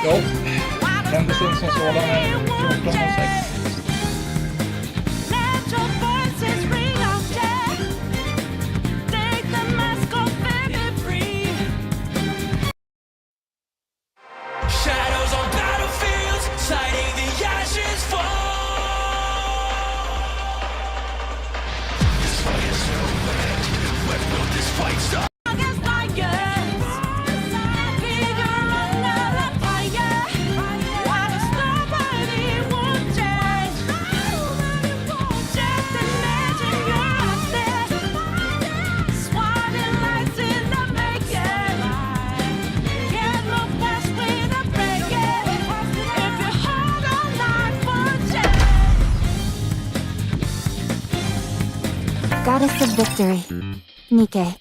Ja, händelsen som sådan är 14:06. Shadows on battlefields, sighting the ashes fall. This fight is no end. When will this fight stop? Goddess of Victory, Nike.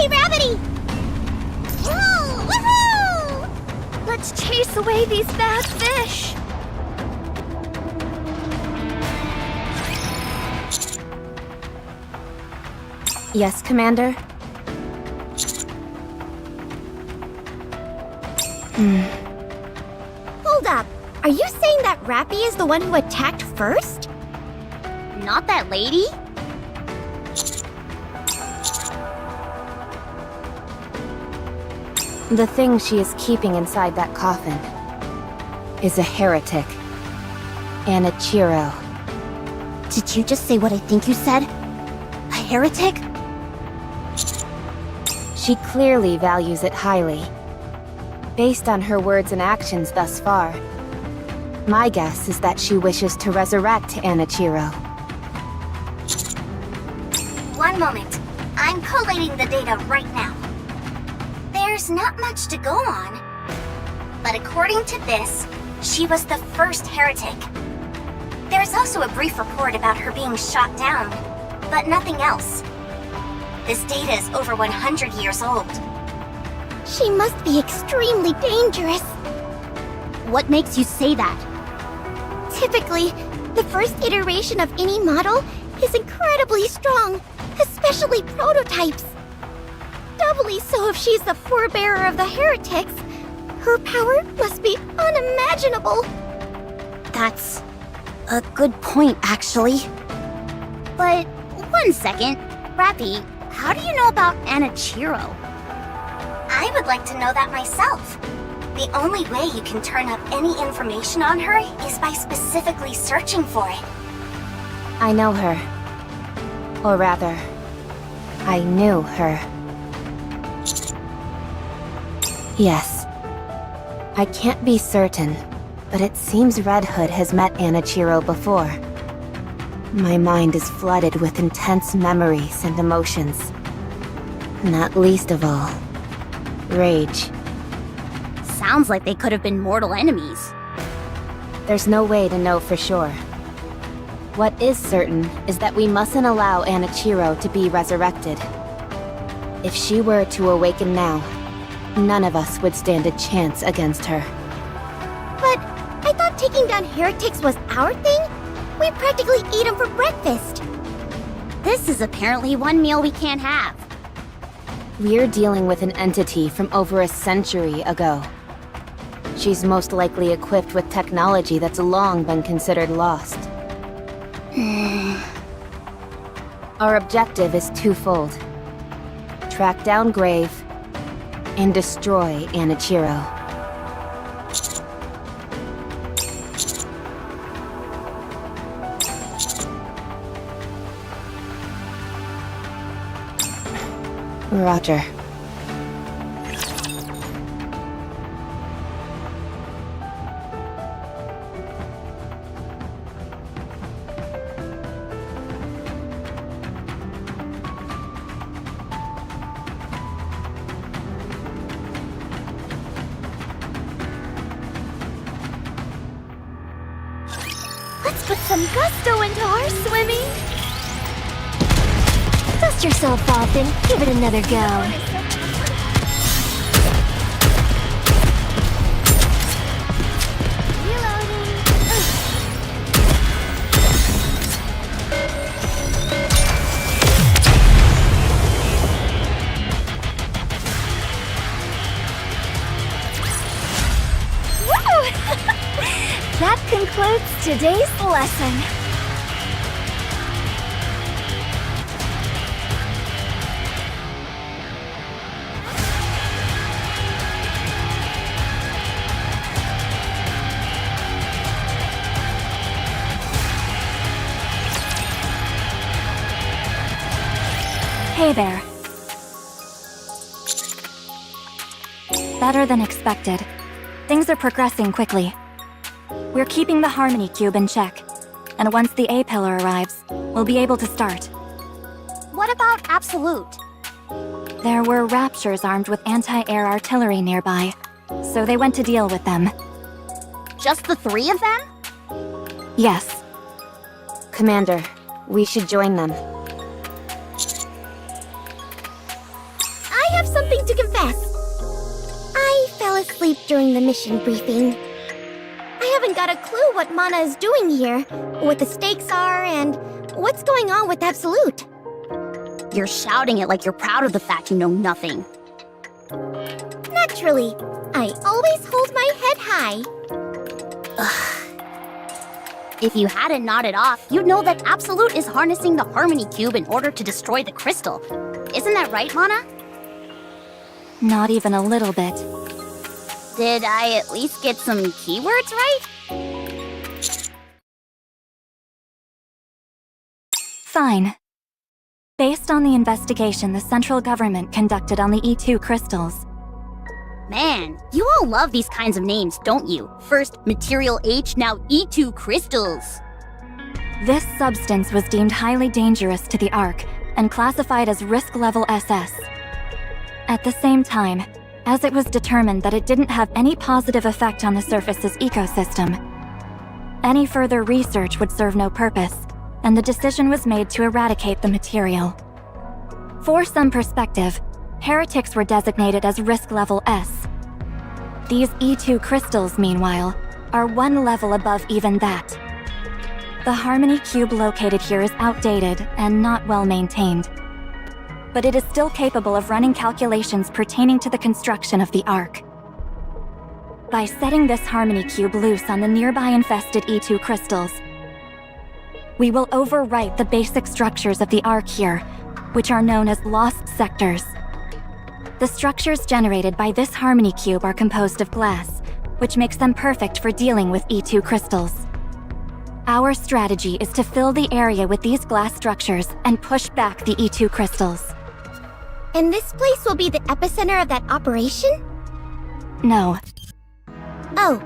Anti-gravity! Woo! Woohoo! Let's chase away these bad fish! Yes, Commander? Hold up! Are you saying that Rappy is the one who attacked first? Not that lady? The thing she is keeping inside that coffin is a heretic. Anichiro. Did you just say what I think you said? A heretic? She clearly values it highly. Based on her words and actions thus far, my guess is that she wishes to resurrect Anichiro. One moment. I'm collating the data right now. There's not much to go on. But according to this, she was the first heretic. There's also a brief report about her being shot down, but nothing else. This data is over 100 years old. She must be extremely dangerous. What makes you say that? Typically, the first iteration of any model is incredibly strong, especially prototypes. Doubly so if she's the forebearer of the heretics. Her power must be unimaginable. That's a good point, actually. But one second, Rappy, how do you know about Anichiro? I would like to know that myself. The only way you can turn up any information on her is by specifically searching for it. I know her. Or rather, I knew her. Yes. I can't be certain, but it seems Red Hood has met Anichiro before. My mind is flooded with intense memories and emotions. Not least of all, rage. Sounds like they could have been mortal enemies. There's no way to know for sure. What is certain is that we mustn't allow Anichiro to be resurrected. If she were to awaken now, none of us would stand a chance against her. But I thought taking down heretics was our thing? We practically eat them for breakfast. This is apparently one meal we can't have. We're dealing with an entity from over a century ago. She's most likely equipped with technology that's long been considered lost. Our objective is twofold. Track down Grave and destroy Anichiro. Roger. Let's put some gusto into our swimming. Dust yourself off and give it another go. That concludes today's lesson. Hey there. Better than expected. Things are progressing quickly. We're keeping the Harmony Cube in check, and once the A-Pillar arrives, we'll be able to start. What about Absolute? There were Raptures armed with anti-air artillery nearby, so they went to deal with them. Just the three of them? Yes. Commander, we should join them. asleep during the mission briefing. I haven't got a clue what Mana is doing here, what the stakes are, and what's going on with Absolute. You're shouting it like you're proud of the fact you know nothing. Naturally, I always hold my head high. If you hadn't nodded off, you'd know that Absolute is harnessing the Harmony Cube in order to destroy the crystal. Isn't that right, Mana? Not even a little bit. Did I at least get some keywords right? Fine. Based on the investigation the central government conducted on the E2 crystals, Man, you all love these kinds of names, don't you? First Material H, now E2 crystals. this substance was deemed highly dangerous to the Ark and classified as risk level SS. At the same time, as it was determined that it didn't have any positive effect on the surface's ecosystem, any further research would serve no purpose, and the decision was made to eradicate the material. For some perspective, heretics were designated as risk level S. These E2 crystals, meanwhile, are one level above even that. The Harmony Cube located here is outdated and not well maintained, but it is still capable of running calculations pertaining to the construction of the Ark. By setting this Harmony Cube loose on the nearby infested E2 crystals, we will overwrite the basic structures of the Ark here, which are known as lost sectors. The structures generated by this Harmony Cube are composed of glass, which makes them perfect for dealing with E2 crystals. Our strategy is to fill the area with these glass structures and push back the E2 crystals. And this place will be the epicenter of that operation? No. Oh,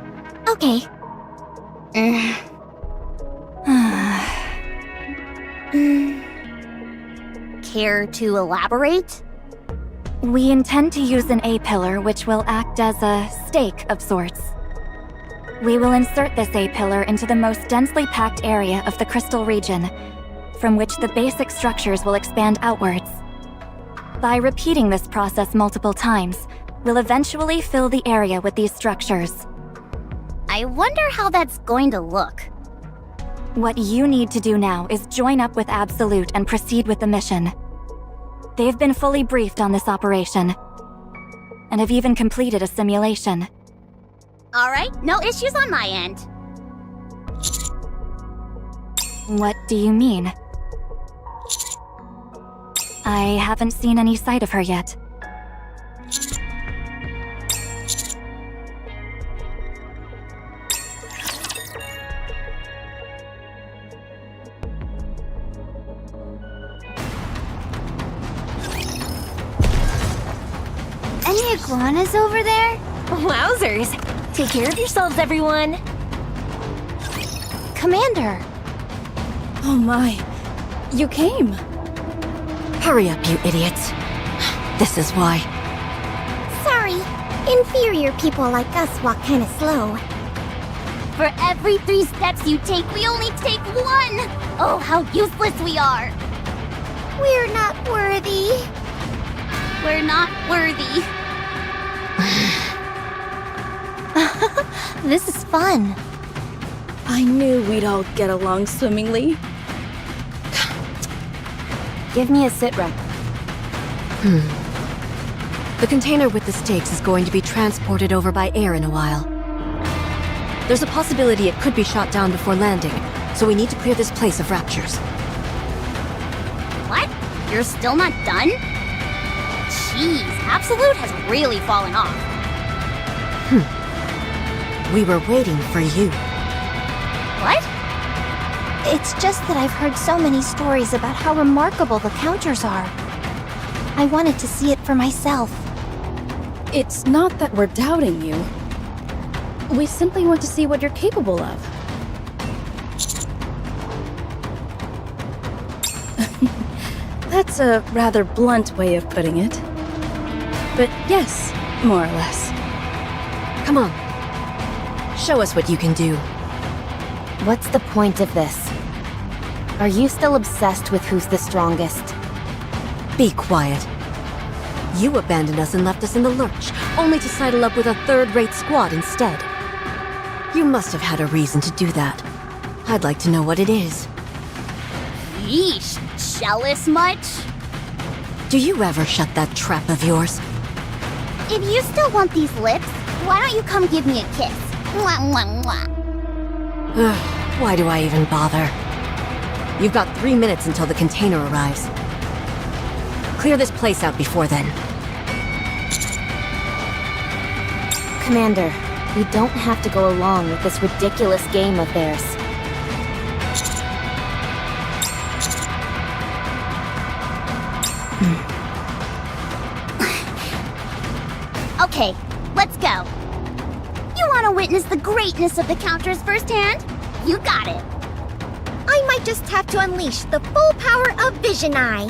okay. Care to elaborate? We intend to use an A-pillar which will act as a stake of sorts. We will insert this A-pillar into the most densely packed area of the crystal region, from which the basic structures will expand outwards. By repeating this process multiple times, we'll eventually fill the area with these structures. I wonder how that's going to look. What you need to do now is join up with Absolute and proceed with the mission. They've been fully briefed on this operation, and have even completed a simulation. Alright, no issues on my end. What do you mean? I haven't seen any sight of her yet. Any iguanas over there? Wowzers! Take care of yourselves, everyone! Commander! Oh my, you came! Hurry up, you idiots. This is why. Sorry, inferior people like us walk kinda slow. For every 3 steps you take, we only take 1! Oh, how useless we are! We're not worthy. We're not worthy. This is fun. I knew we'd all get along swimmingly. Give me a sitrep. The container with the stakes is going to be transported over by air in a while. There's a possibility it could be shot down before landing, so we need to clear this place of raptures. What? You're still not done? Jeez, Absolute has really fallen off. We were waiting for you. What? It's just that I've heard so many stories about how remarkable the counters are. I wanted to see it for myself. It's not that we're doubting you. We simply want to see what you're capable of. That's a rather blunt way of putting it. But yes, more or less. Come on. Show us what you can do. What's the point of this? Are you still obsessed with who's the strongest? Be quiet. You abandoned us and left us in the lurch, only to sidle up with a third-rate squad instead. You must have had a reason to do that. I'd like to know what it is. Yeesh, jealous much? Do you ever shut that trap of yours? If you still want these lips, why don't you come give me a kiss? Mwah, mwah, mwah. Ugh, why do I even bother? You've got 3 minutes until the container arrives. Clear this place out before then. Commander, we don't have to go along with this ridiculous game of theirs. Okay, let's go. You want to witness the greatness of the counters firsthand? You got it. I might just have to unleash the full power of Vision Eye.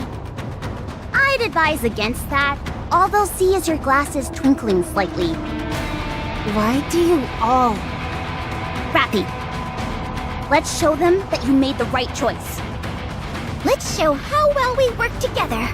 I'd advise against that. All they'll see is your glasses twinkling slightly. Why do you all... Rappy, let's show them that you made the right choice. Let's show how well we work together.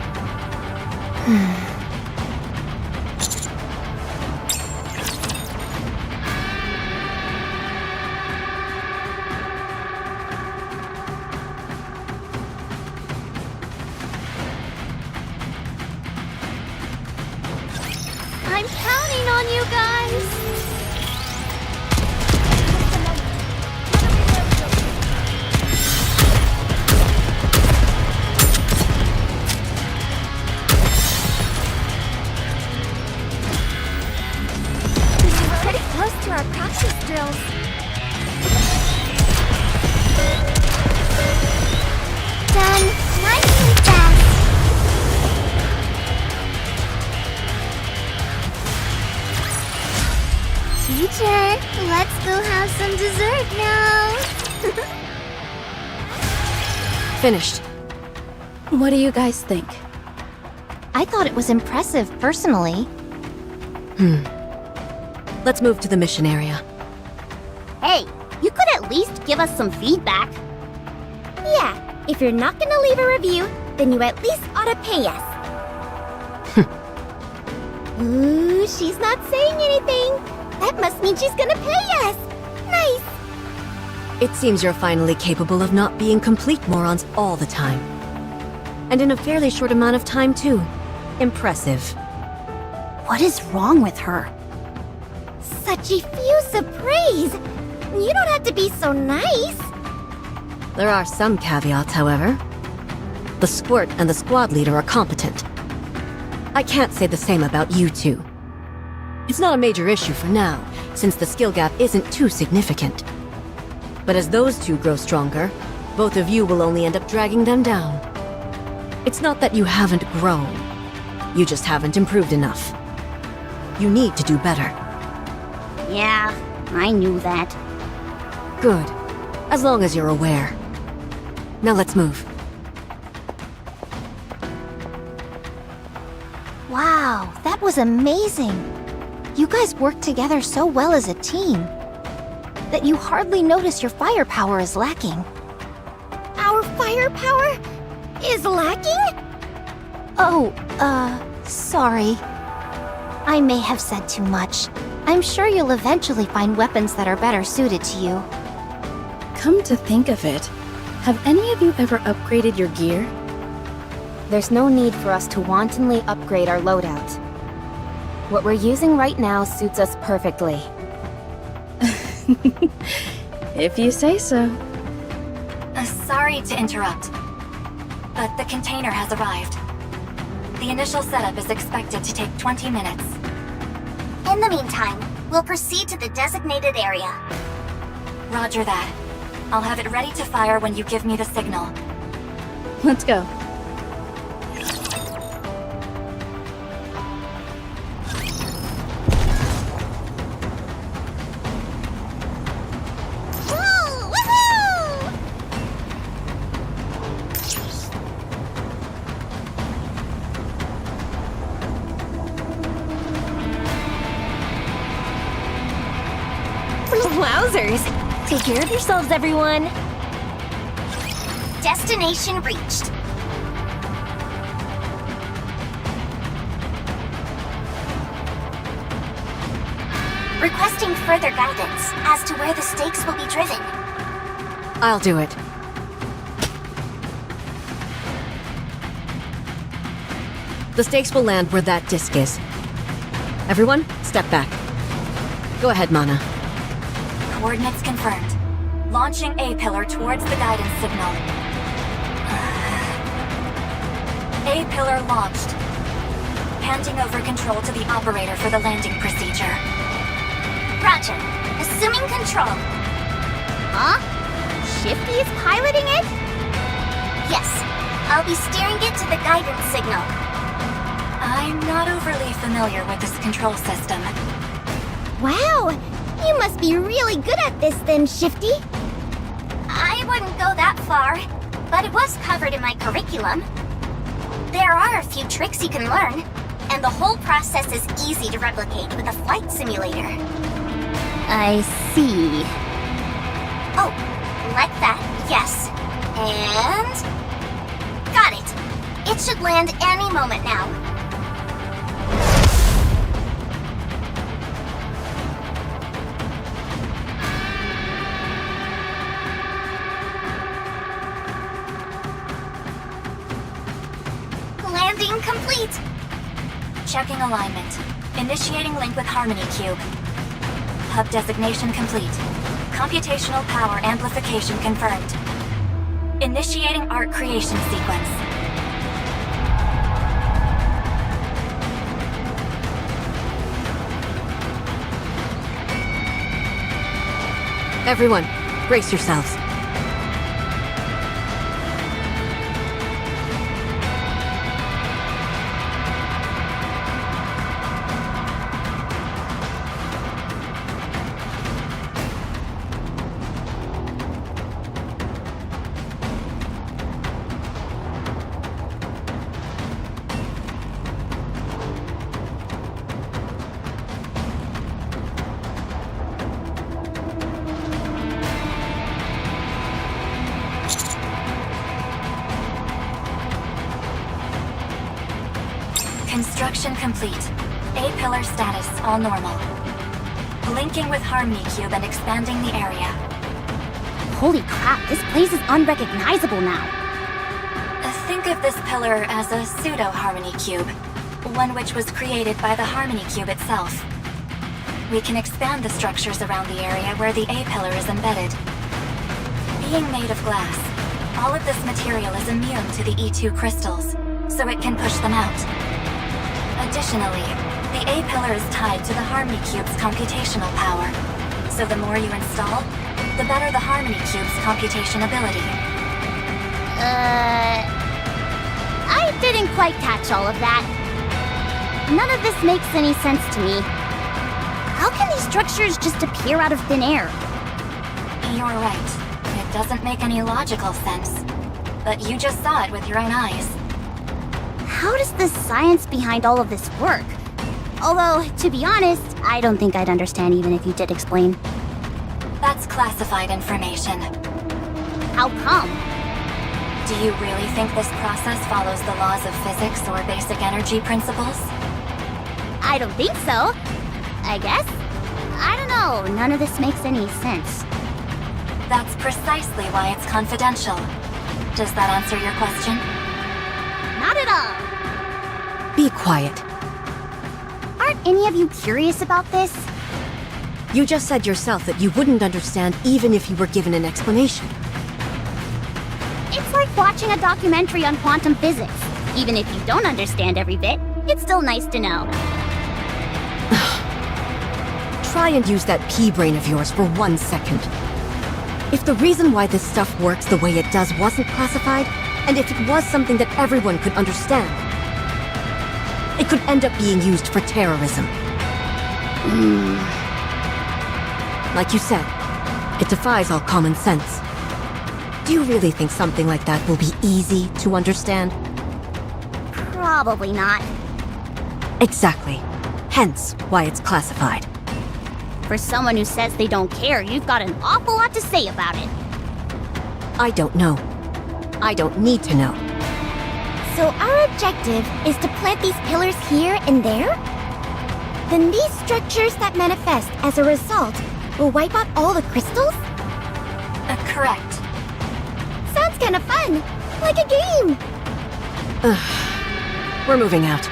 I'm counting on you guys. Pretty close to our practice drills. Done. Nice and fast. Teacher, let's go have some dessert now. Finished. What do you guys think? I thought it was impressive, personally. Let's move to the mission area. Hey, you could at least give us some feedback. Yeah, if you're not gonna leave a review, then you at least ought to pay us. Ooh, she's not saying anything. That must mean she's gonna pay us. Nice. It seems you're finally capable of not being complete morons all the time. And in a fairly short amount of time, too. Impressive. What is wrong with her? Such effusive praise. You don't have to be so nice. There are some caveats, however. The Squirt and the squad leader are competent. I can't say the same about you two. It's not a major issue for now, since the skill gap isn't too significant. But as those two grow stronger, both of you will only end up dragging them down. It's not that you haven't grown. You just haven't improved enough. You need to do better. Yeah, I knew that. Good. As long as you're aware. Now let's move. Wow, that was amazing. You guys work together so well as a team that you hardly notice your firepower is lacking. Our firepower is lacking? Oh, sorry. I may have said too much. I'm sure you'll eventually find weapons that are better suited to you. Come to think of it, have any of you ever upgraded your gear? There's no need for us to wantonly upgrade our loadout. What we're using right now suits us perfectly. If you say so. Sorry to interrupt, but the container has arrived. The initial setup is expected to take 20 minutes. In the meantime, we'll proceed to the designated area. Roger that. I'll have it ready to fire when you give me the signal. Let's go. Wowzers! Take care of yourselves, everyone! Destination reached. requesting further guidance as to where the stakes will be driven. I'll do it. The stakes will land where that disc is. Everyone, step back. Go ahead, Mana. Coordinates confirmed. Launching A-pillar towards the guidance signal. A-pillar launched. Handing over control to the operator for the landing procedure. Roger. Assuming control. Huh? Shifty is piloting it? Yes. I'll be steering it to the guidance signal. I'm not overly familiar with this control system. Wow! You must be really good at this then, Shifty. I wouldn't go that far, but it was covered in my curriculum. There are a few tricks you can learn, and the whole process is easy to replicate with a flight simulator. I see. Oh, like that, yes. And... got it. It should land any moment now. Landing complete. Checking alignment. Initiating link with Harmony Cube. Hub designation complete. Computational power amplification confirmed. Initiating art creation sequence. Everyone, brace yourselves. Construction complete. A-pillar status, all normal. Linking with Harmony Cube and expanding the area. Holy crap, this place is unrecognizable now. Think of this pillar as a pseudo-Harmony Cube, one which was created by the Harmony Cube itself. We can expand the structures around the area where the A-pillar is embedded. Being made of glass, all of this material is immune to the E2 crystals, so it can push them out. Additionally, the A-pillar is tied to the Harmony Cube's computational power, so the more you install, the better the Harmony Cube's computation ability. I didn't quite catch all of that. None of this makes any sense to me. How can these structures just appear out of thin air? You're right. It doesn't make any logical sense. But you just saw it with your own eyes. How does the science behind all of this work? Although, to be honest, I don't think I'd understand even if you did explain. That's classified information. How come? Do you really think this process follows the laws of physics or basic energy principles? I don't think so. I guess? I don't know. None of this makes any sense. That's precisely why it's confidential. Does that answer your question? Not at all. Be quiet. Aren't any of you curious about this? You just said yourself that you wouldn't understand even if you were given an explanation. It's like watching a documentary on quantum physics. Even if you don't understand every bit, it's still nice to know. Try and use that pea brain of yours for 1 second. If the reason why this stuff works the way it does wasn't classified, and if it was something that everyone could understand, it could end up being used for terrorism. Like you said, it defies all common sense. Do you really think something like that will be easy to understand? Probably not. Exactly. Hence why it's classified. For someone who says they don't care, you've got an awful lot to say about it. I don't know. I don't need to know. So our objective is to plant these pillars here and there? Then these structures that manifest as a result will wipe out all the crystals? Correct. Sounds kinda fun! Like a game! We're moving out.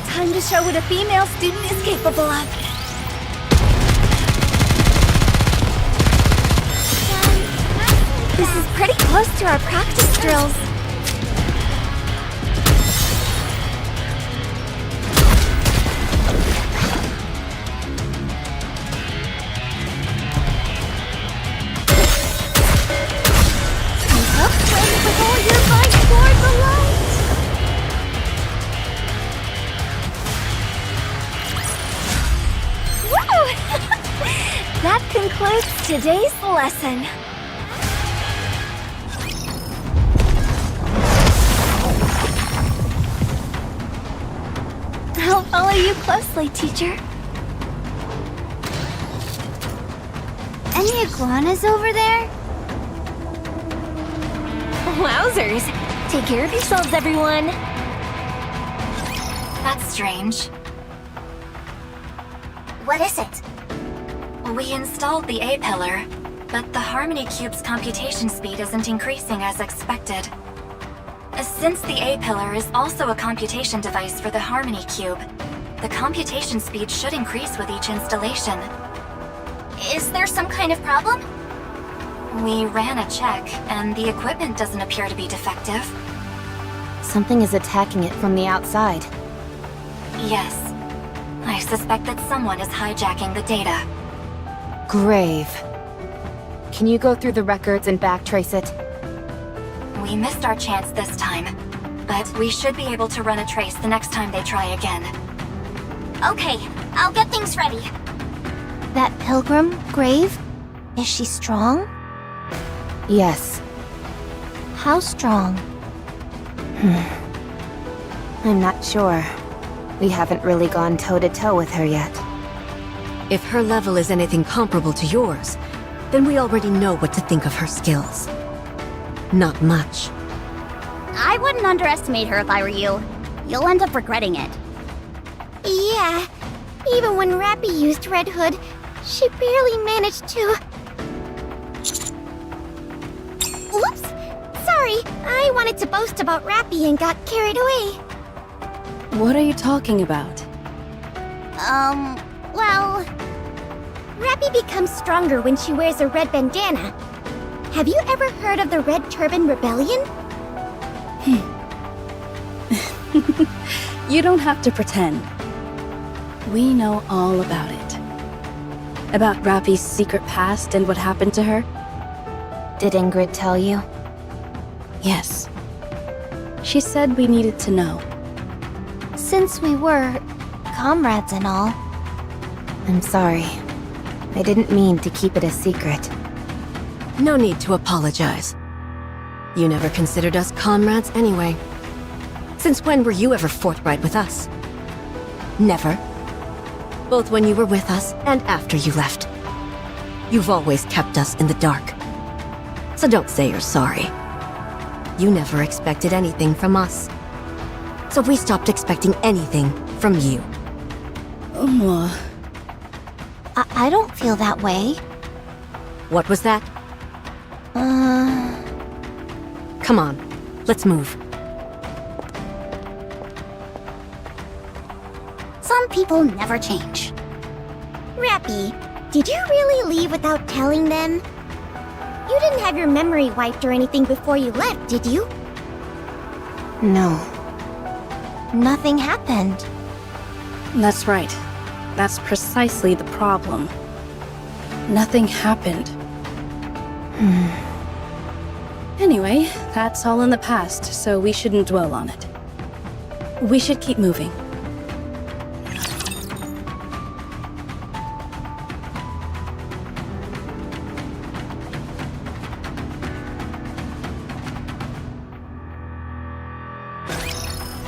Time to show what a female student is capable of. This is pretty close to our practice drills. Upswing with all your might toward the light! Woo! That concludes today's lesson. I'll follow you closely, teacher. Any iguanas over there? Wowzers! Take care of yourselves, everyone! That's strange. What is it? We installed the A-pillar, but the Harmony Cube's computation speed isn't increasing as expected. Since the A-pillar is also a computation device for the Harmony Cube, the computation speed should increase with each installation. Is there some kind of problem? We ran a check, and the equipment doesn't appear to be defective. Something is attacking it from the outside. Yes. I suspect that someone is hijacking the data. Grave. Can you go through the records and backtrace it? We missed our chance this time, but we should be able to run a trace the next time they try again. Okay, I'll get things ready. That pilgrim, Grave? Is she strong? Yes. How strong? I'm not sure. We haven't really gone toe-to-toe with her yet. If her level is anything comparable to yours, then we already know what to think of her skills. Not much. I wouldn't underestimate her if I were you. You'll end up regretting it. Yeah. Even when Rappy used Red Hood, she barely managed to... Whoops! Sorry, I wanted to boast about Rappy and got carried away. What are you talking about? Well... Rappy becomes stronger when she wears a red bandana. Have you ever heard of the Red Turban Rebellion? You don't have to pretend. We know all about it. About Rappy's secret past and what happened to her? Did Ingrid tell you? Yes. She said we needed to know. Since we were comrades and all. I'm sorry. I didn't mean to keep it a secret. No need to apologize. You never considered us comrades anyway. Since when were you ever forthright with us? Never. Both when you were with us and after you left. You've always kept us in the dark. So don't say you're sorry. You never expected anything from us. So we stopped expecting anything from you. I don't feel that way. What was that? Come on, let's move. Some people never change. Rappy, did you really leave without telling them? You didn't have your memory wiped or anything before you left, did you? No. Nothing happened. That's right. That's precisely the problem. Nothing happened. Anyway, that's all in the past, so we shouldn't dwell on it. We should keep moving.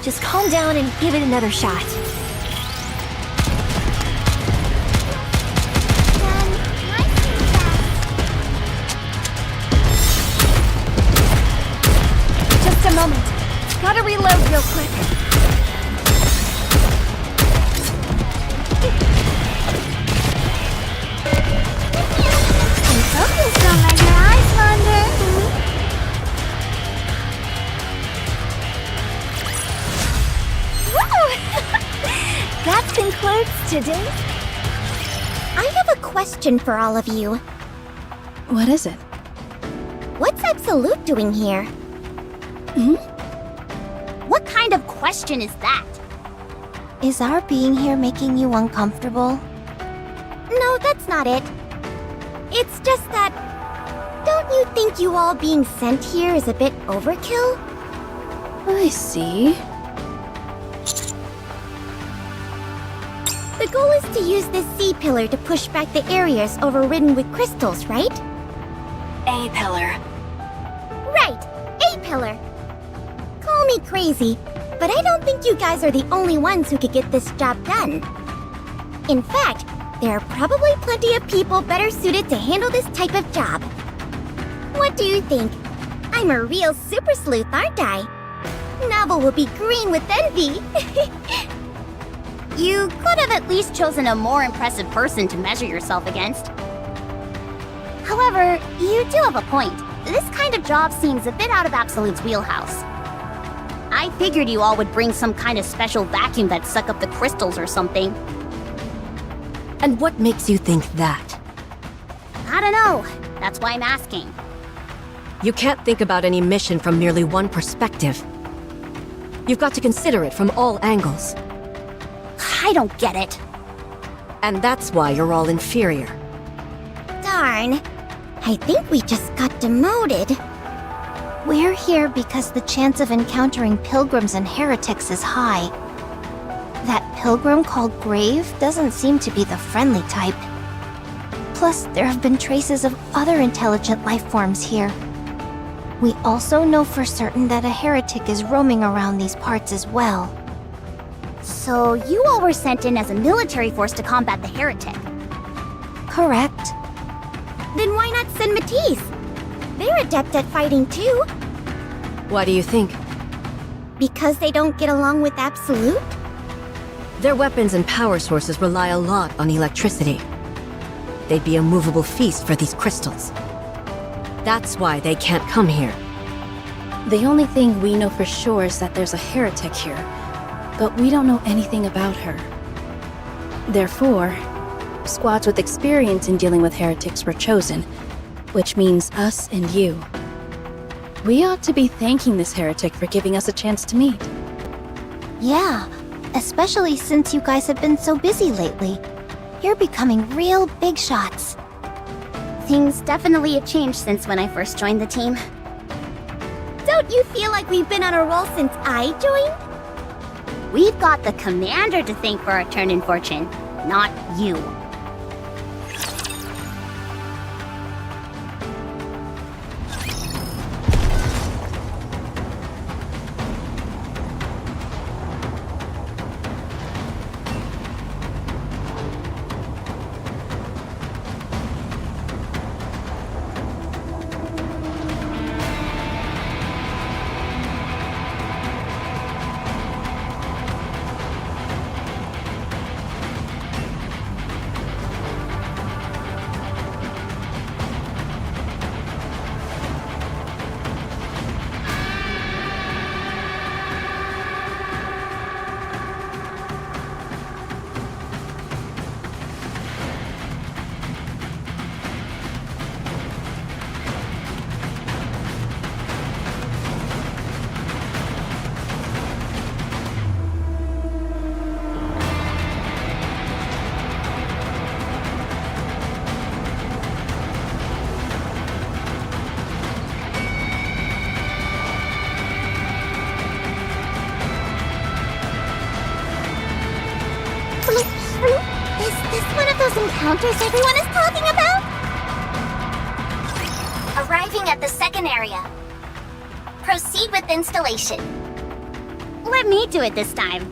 Just calm down and give it another shot. gotta reload real quick. Stay focused, don't let your eyes wander. Woo! That concludes today. I have a question for all of you. What is it? What's Absolute doing here? What kind of question is that? Is our being here making you uncomfortable? No, that's not it. It's just that... Don't you think you all being sent here is a bit overkill? I see. The goal is to use this C-pillar to push back the areas overridden with crystals, right? A-pillar. Right! A-pillar! Call me crazy, but I don't think you guys are the only ones who could get this job done. In fact, there are probably plenty of people better suited to handle this type of job. What do you think? I'm a real super sleuth, aren't I? Novel will be green with envy. You could have at least chosen a more impressive person to measure yourself against. However, you do have a point. This kind of job seems a bit out of Absolute's wheelhouse. I figured you all would bring some kind of special vacuum that'd suck up the crystals or something. And what makes you think that? I don't know. That's why I'm asking. You can't think about any mission from merely one perspective. You've got to consider it from all angles. I don't get it. And that's why you're all inferior. Darn. I think we just got demoted. We're here because the chance of encountering pilgrims and heretics is high. That pilgrim called Grave doesn't seem to be the friendly type. Plus, there have been traces of other intelligent life forms here. We also know for certain that a heretic is roaming around these parts as well. So you all were sent in as a military force to combat the heretic. Correct. Then why not send Matisse? They're adept at fighting too. Why do you think? Because they don't get along with Absolute? Their weapons and power sources rely a lot on electricity. They'd be a movable feast for these crystals. That's why they can't come here. The only thing we know for sure is that there's a heretic here, but we don't know anything about her. Therefore, squads with experience in dealing with heretics were chosen, which means us and you. We ought to be thanking this heretic for giving us a chance to meet. Yeah, especially since you guys have been so busy lately. You're becoming real big shots. Things definitely have changed since when I first joined the team. Don't you feel like we've been on a roll since I joined? We've got the commander to thank for our turn in fortune, not you. Is this one of those encounters everyone is talking about? Arriving at the second area. Proceed with installation. Let me do it this time.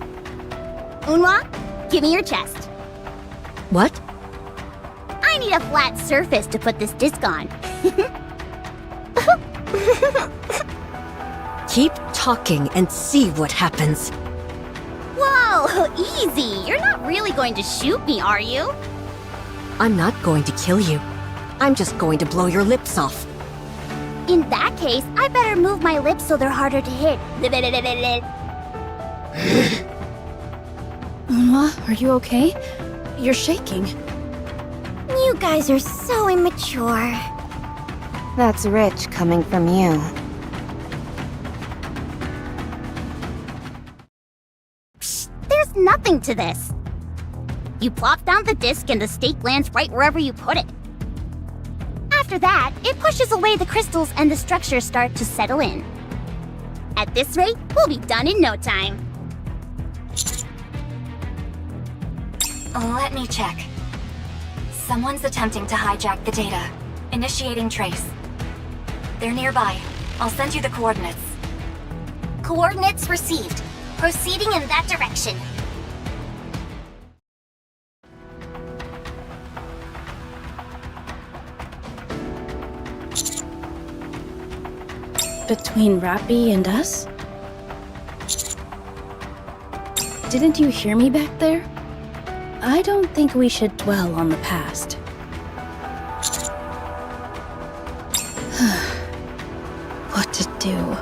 Unwa, give me your chest. What? I need a flat surface to put this disc on. Keep talking and see what happens. Whoa, easy. You're not really going to shoot me, are you? I'm not going to kill you. I'm just going to blow your lips off. In that case, I better move my lips so they're harder to hit. Unwa, are you okay? You're shaking. You guys are so immature. That's rich coming from you. There's nothing to this. You plop down the disc and the stake lands right wherever you put it. After that, it pushes away the crystals and the structures start to settle in. At this rate, we'll be done in no time. Let me check. Someone's attempting to hijack the data. Initiating trace. They're nearby. I'll send you the coordinates. Coordinates received. Proceeding in that direction. Between Rappy and us? Didn't you hear me back there? I don't think we should dwell on the past. What to do?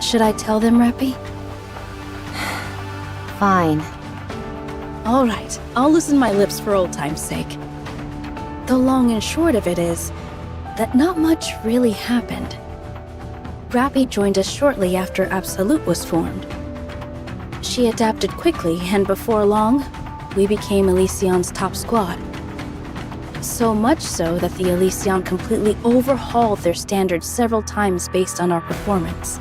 Should I tell them, Rappy? Fine. Alright, I'll loosen my lips for old time's sake. The long and short of it is that not much really happened. Rappy joined us shortly after Absolute was formed. She adapted quickly, and before long, we became Elysion's top squad. So much so that the Elysion completely overhauled their standards several times based on our performance.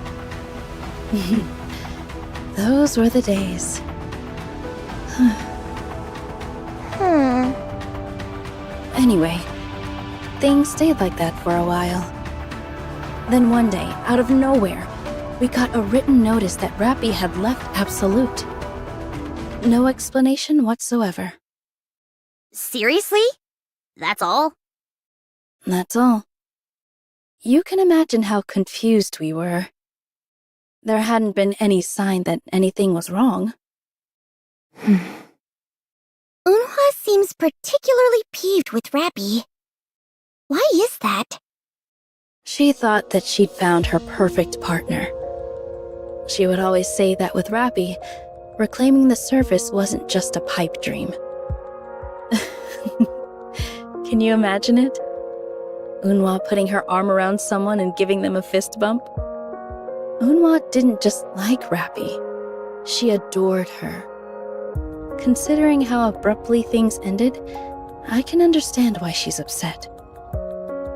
Those were the days. Anyway, things stayed like that for a while. Then one day, out of nowhere, we got a written notice that Rappy had left Absolute. No explanation whatsoever. Seriously? That's all? That's all. You can imagine how confused we were. There hadn't been any sign that anything was wrong. Unhwa seems particularly peeved with Rappy. Why is that? She thought that she'd found her perfect partner. She would always say that with Rappy, reclaiming the surface wasn't just a pipe dream. Can you imagine it? Unhwa putting her arm around someone and giving them a fist bump? Unhwa didn't just like Rappy. She adored her. Considering how abruptly things ended, I can understand why she's upset.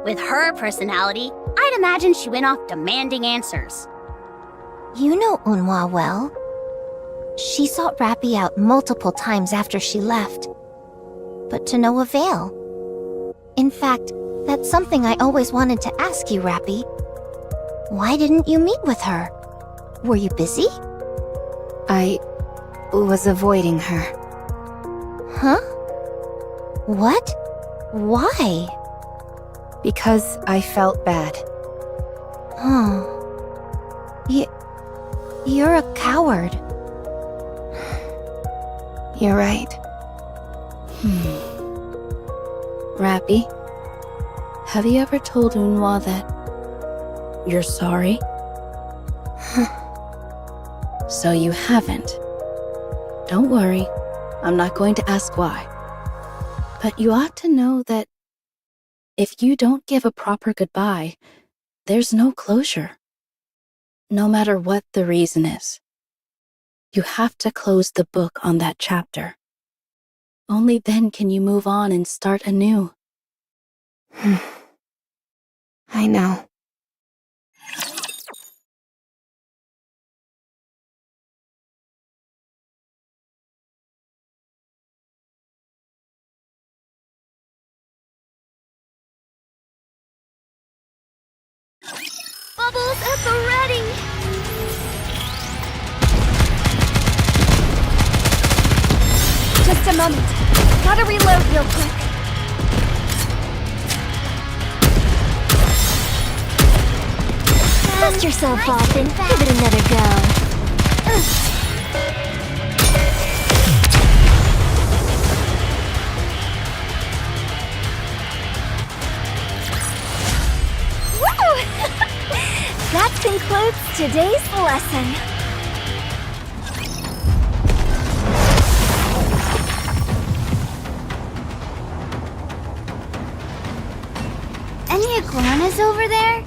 With her personality, I'd imagine she went off demanding answers. You know Unhwa well. She sought Rappy out multiple times after she left, but to no avail. In fact, that's something I always wanted to ask you, Rappy. Why didn't you meet with her? Were you busy? I was avoiding her. Huh? What? Why? Because I felt bad. Huh. You're a coward. You're right. Rappy, have you ever told Unhwa that you're sorry? So you haven't. Don't worry, I'm not going to ask why. But you ought to know that if you don't give a proper goodbye, there's no closure. No matter what the reason is. You have to close the book on that chapter. Only then can you move on and start anew. I know. Bubbles at the ready! Just a moment. Gotta reload real quick. Dust yourself off and give it another go. Woo! That concludes today's lesson. Any iguanas over there?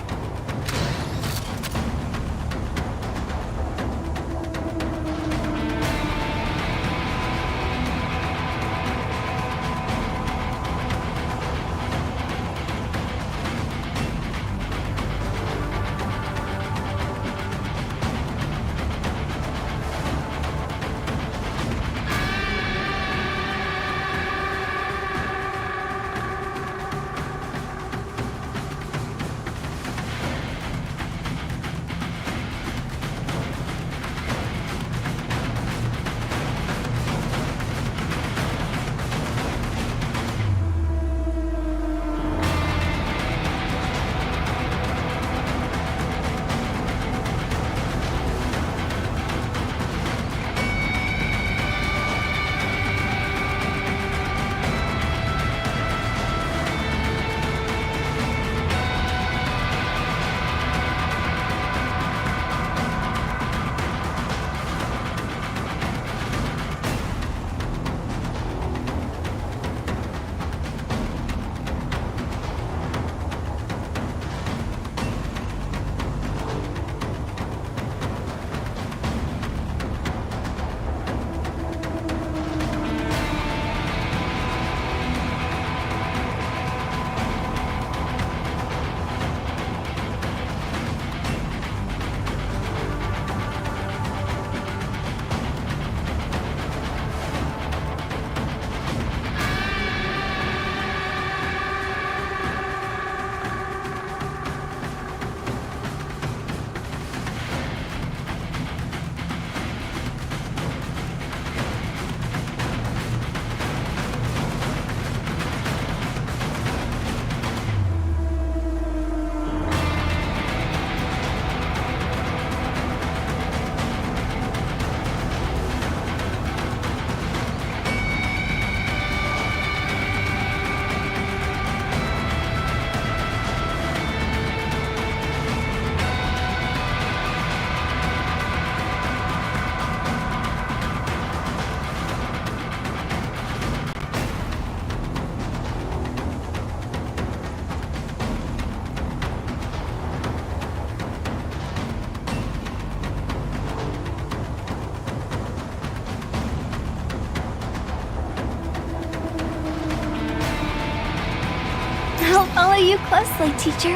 I'll follow you closely, teacher.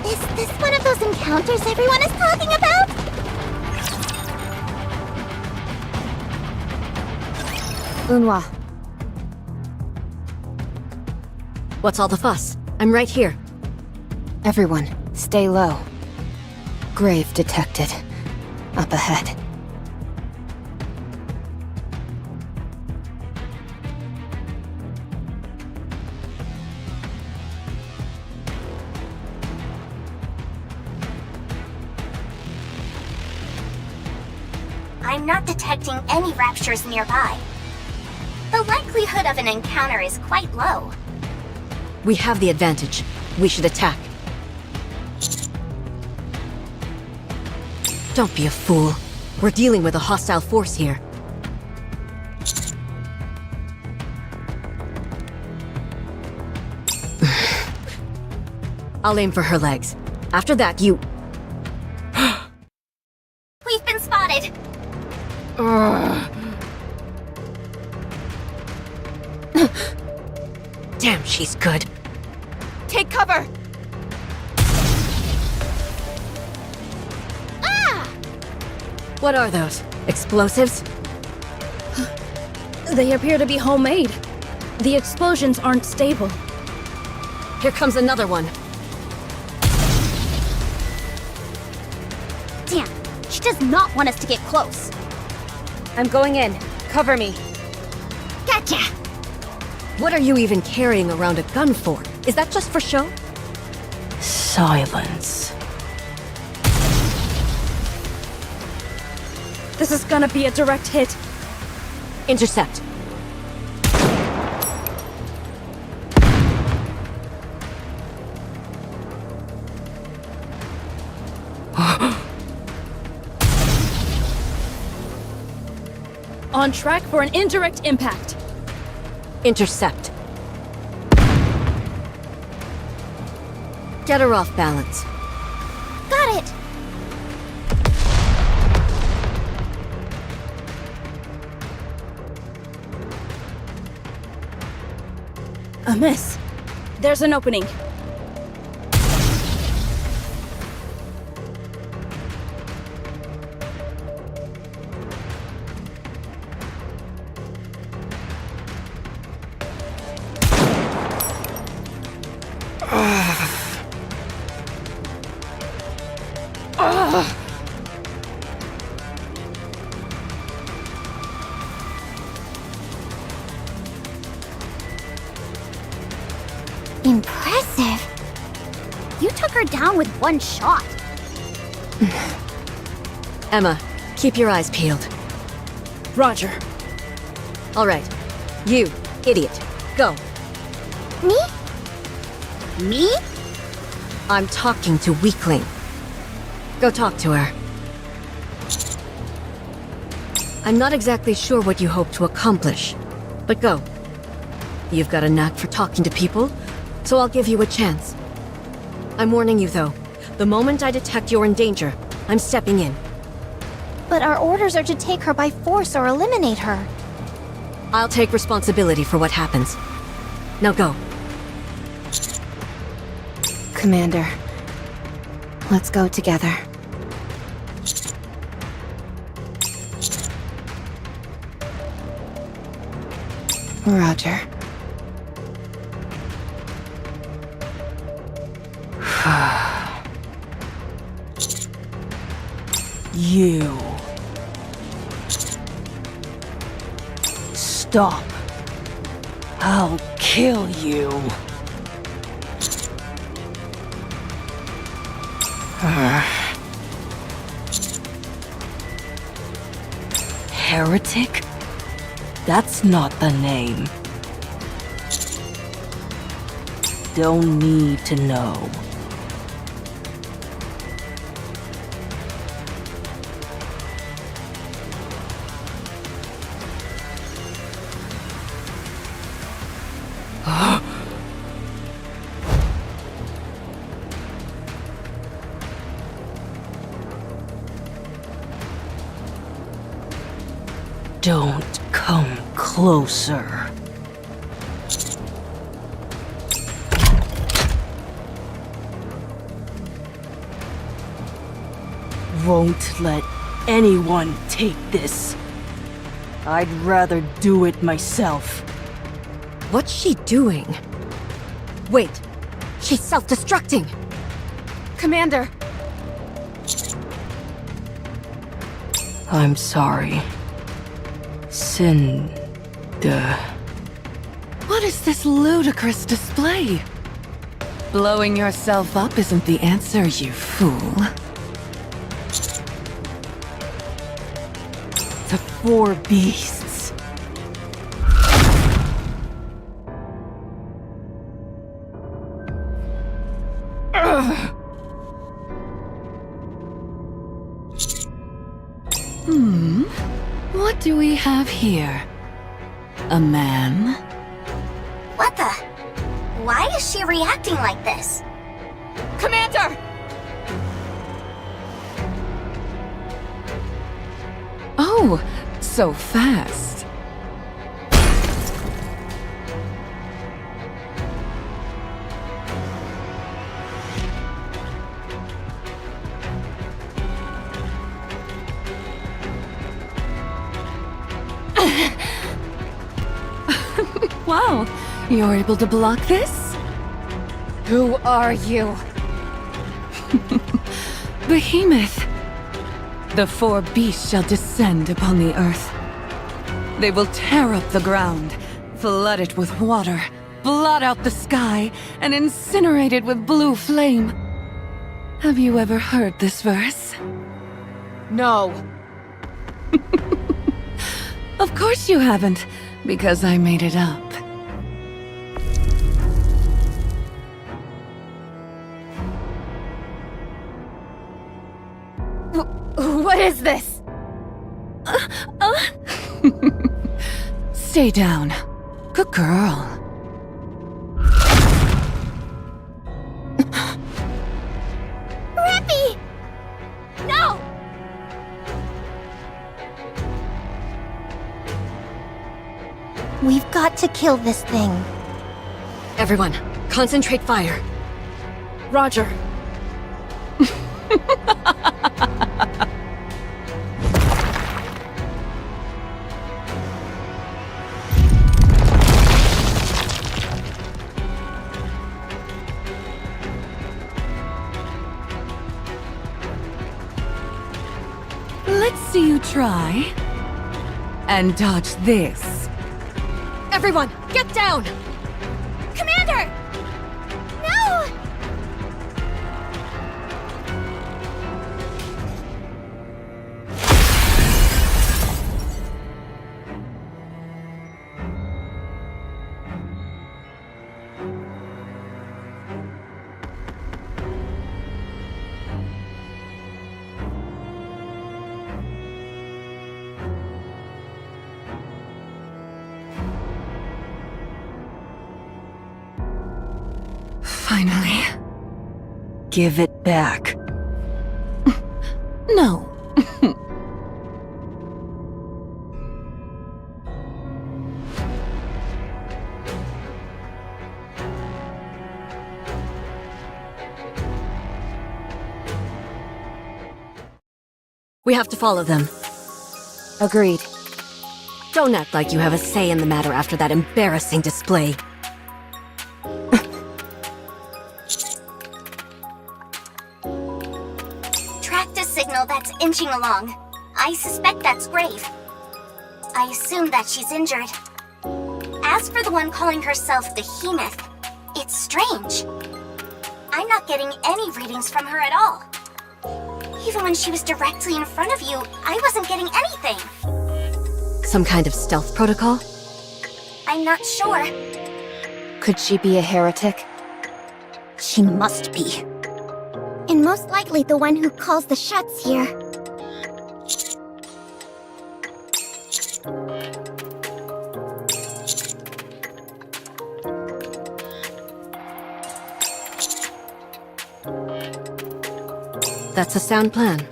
Is this one of those encounters everyone is talking about? Unhwa, What's all the fuss? I'm right here. everyone, stay low. Grave detected. Up ahead. I'm not detecting any raptures nearby. The likelihood of an encounter is quite low. We have the advantage. We should attack. Don't be a fool. We're dealing with a hostile force here. I'll aim for her legs. After that, you... We've been spotted. Damn, she's good. Take cover! What are those? Explosives? They appear to be homemade. The explosions aren't stable. Here comes another one. Damn, she does not want us to get close. I'm going in. Cover me. Gotcha! What are you even carrying around a gun for? Is that just for show? silence. This is gonna be a direct hit. Intercept. On track for an indirect impact. Intercept. Get her off balance. Got it! A miss. There's an opening. Impressive. You took her down with one shot. Emma, keep your eyes peeled. Roger. All right. You, idiot. Go. Me? Me? I'm talking to Weakling. Go talk to her. I'm not exactly sure what you hope to accomplish, but go. You've got a knack for talking to people, so I'll give you a chance. I'm warning you, though. The moment I detect you're in danger, I'm stepping in. But our orders are to take her by force or eliminate her. I'll take responsibility for what happens. Now go. Commander, let's go together. Roger. You. Stop. I'll kill you. Heretic? That's not the name. Don't need to know. Don't come closer. Won't let anyone take this. I'd rather do it myself. What's she doing? Wait. She's self-destructing. Commander! I'm sorry. What is this ludicrous display? Blowing yourself up isn't the answer, you fool. The 4 beasts. What do we have here? A man? What the? Why is she reacting like this? Commander! Oh, so fast. Wow, you're able to block this? Who are you? Behemoth. The 4 beasts shall descend upon the earth. They will tear up the ground, flood it with water, blot out the sky, and incinerate it with blue flame. Have you ever heard this verse? No. Of course you haven't, because I made it up. What is this? Stay down. Good girl. Rippy! No! We've got to kill this thing. Everyone, concentrate fire. Roger. Let's see you try. And dodge this. Everyone, get down! Commander! No! Finally. Give it back. No. We have to follow them. Agreed. Don't act like you have a say in the matter after that embarrassing display. Tracked a signal that's inching along. I suspect that's Grave. I assume that she's injured. As for the one calling herself the Behemoth, it's strange. I'm not getting any readings from her at all. Even when she was directly in front of you, I wasn't getting anything. Some kind of stealth protocol? I'm not sure. Could she be a heretic? She must be. And most likely the one who calls the shots here. That's a sound plan.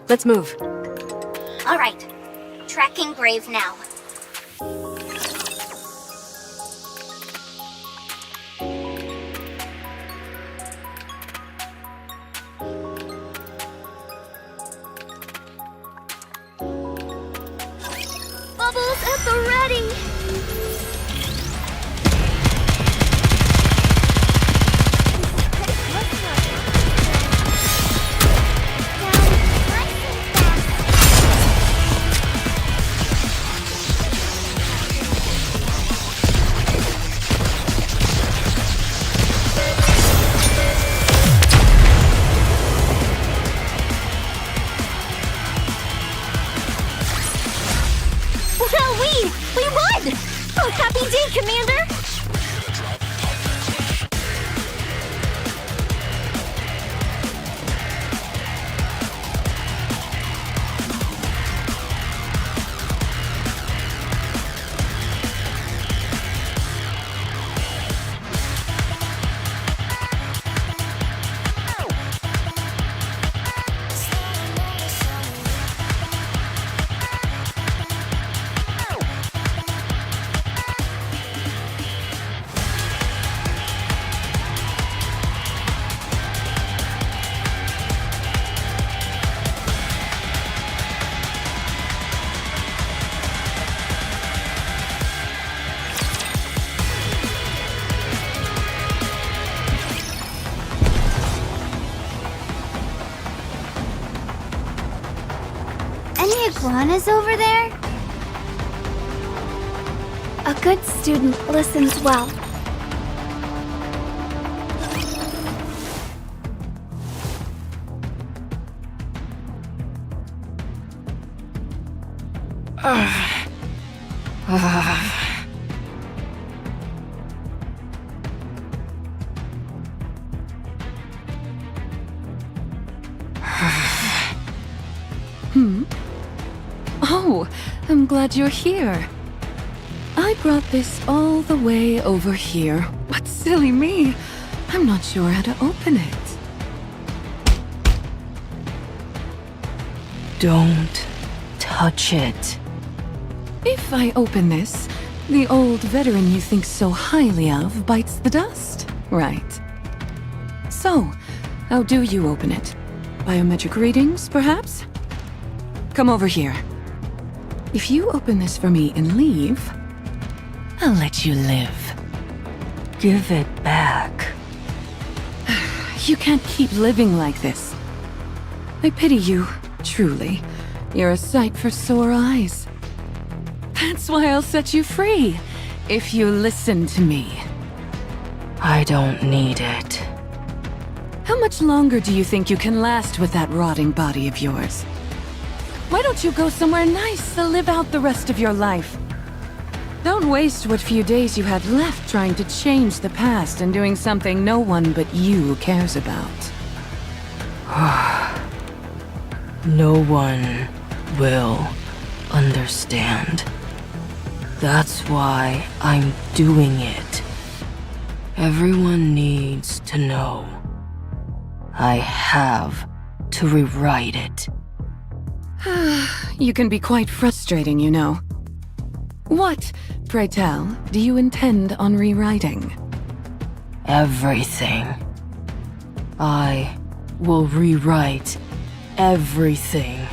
Let's move. All right. Tracking Grave now. Bubbles at the ready! We won! Oh, happy day, Commander! Any iguanas over there? A good student listens well. Oh, I'm glad you're here. I brought this all the way over here. What silly me. I'm not sure how to open it. Don't touch it. If I open this, the old veteran you think so highly of bites the dust, right? So, how do you open it? Biometric readings, perhaps? Come over here. If you open this for me and leave, I'll let you live. Give it back. You can't keep living like this. I pity you, truly. You're a sight for sore eyes. That's why I'll set you free, if you listen to me. I don't need it. How much longer do you think you can last with that rotting body of yours? Why don't you go somewhere nice to live out the rest of your life? Don't waste what few days you have left trying to change the past and doing something no one but you cares about. No one will understand. That's why I'm doing it. Everyone needs to know. I have to rewrite it. You can be quite frustrating, you know. What, pray tell, do you intend on rewriting? Everything. I will rewrite everything.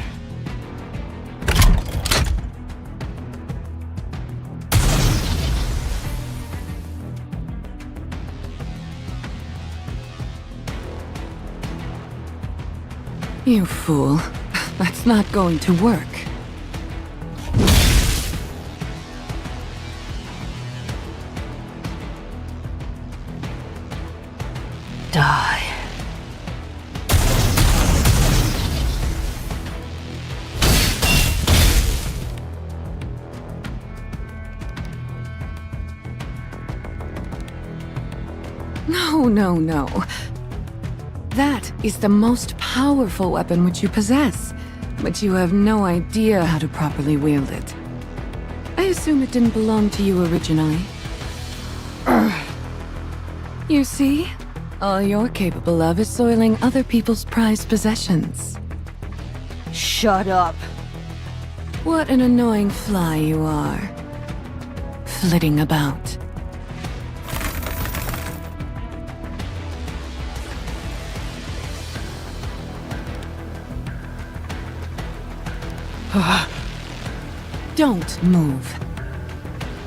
You fool. That's not going to work. Die. No. That is the most powerful weapon which you possess, but you have no idea how to properly wield it. I assume it didn't belong to you originally. You see? All you're capable of is soiling other people's prized possessions. Shut up. What an annoying fly you are. Flitting about. Don't move.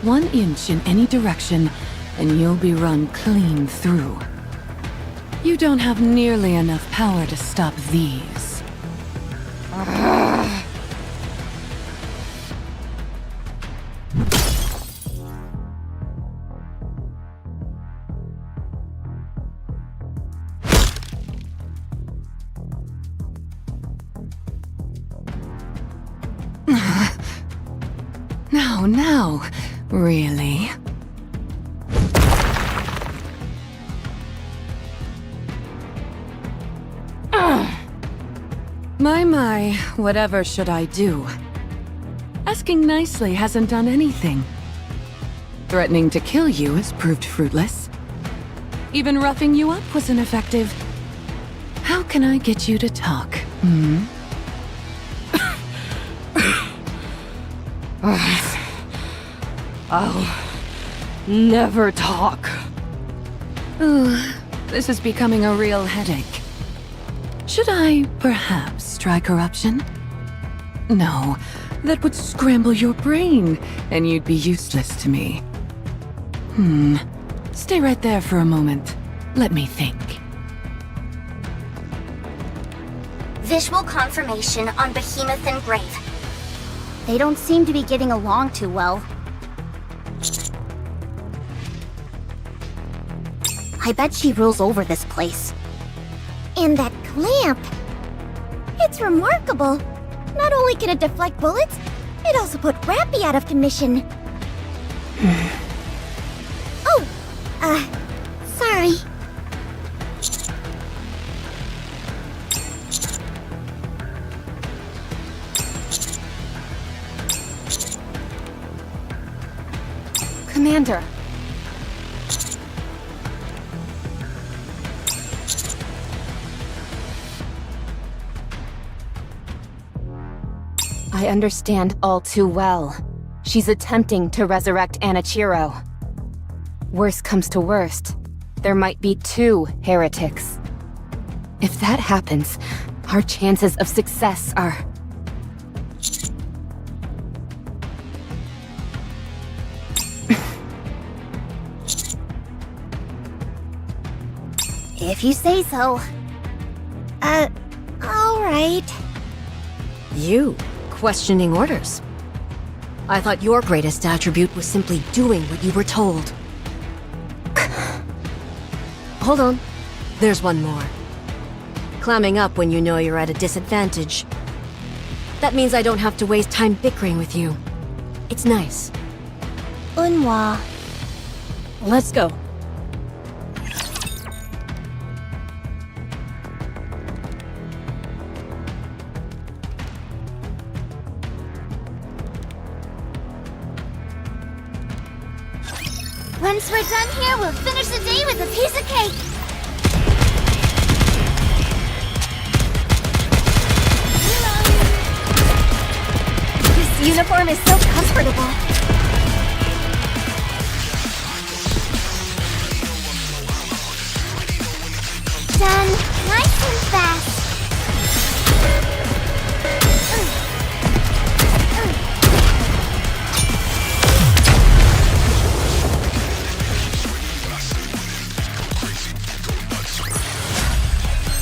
1 inch in any direction, and you'll be run clean through. You don't have nearly enough power to stop these. Now, really? My, whatever should I do? Asking nicely hasn't done anything. Threatening to kill you has proved fruitless. Even roughing you up was ineffective. How can I get you to talk, I'll never talk. This is becoming a real headache. Should I, perhaps, try corruption? No, that would scramble your brain, and you'd be useless to me. Stay right there for a moment. Let me think. Visual confirmation on Behemoth and Grave. They don't seem to be getting along too well. I bet she rules over this place. And that clamp! It's remarkable. Not only can it deflect bullets, It also put Rappy out of commission. Oh, sorry. Commander. I understand all too well. She's attempting to resurrect Anichiro. Worst comes to worst, there might be 2 heretics. If that happens, our chances of success are... If you say so. Alright. You questioning orders. I thought your greatest attribute was simply doing what you were told. Hold on. There's one more. Clamming up when you know you're at a disadvantage. That means I don't have to waste time bickering with you. It's nice. Unwa. Let's go. Once we're done here, we'll finish the day with a piece of cake. This uniform is so comfortable. Done. Nice and fast.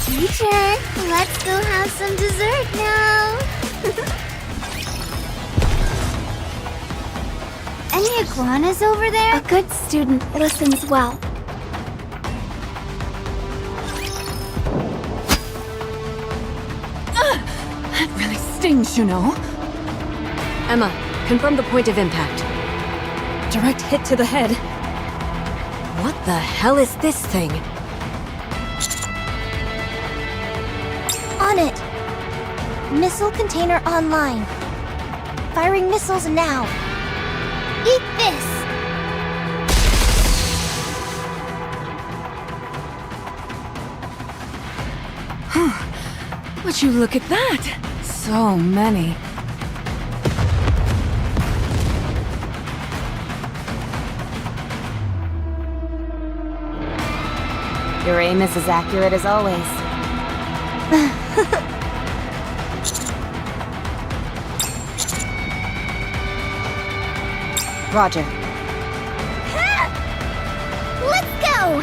Teacher, let's go have some dessert now. Any iguanas over there? A good student listens well. That really stings, you know. Emma, confirm the point of impact. Direct hit to the head. What the hell is this thing? On it. Missile container online. Firing missiles now. Eat this. Would you look at that? So many. Your aim is as accurate as always. Roger. Let's go!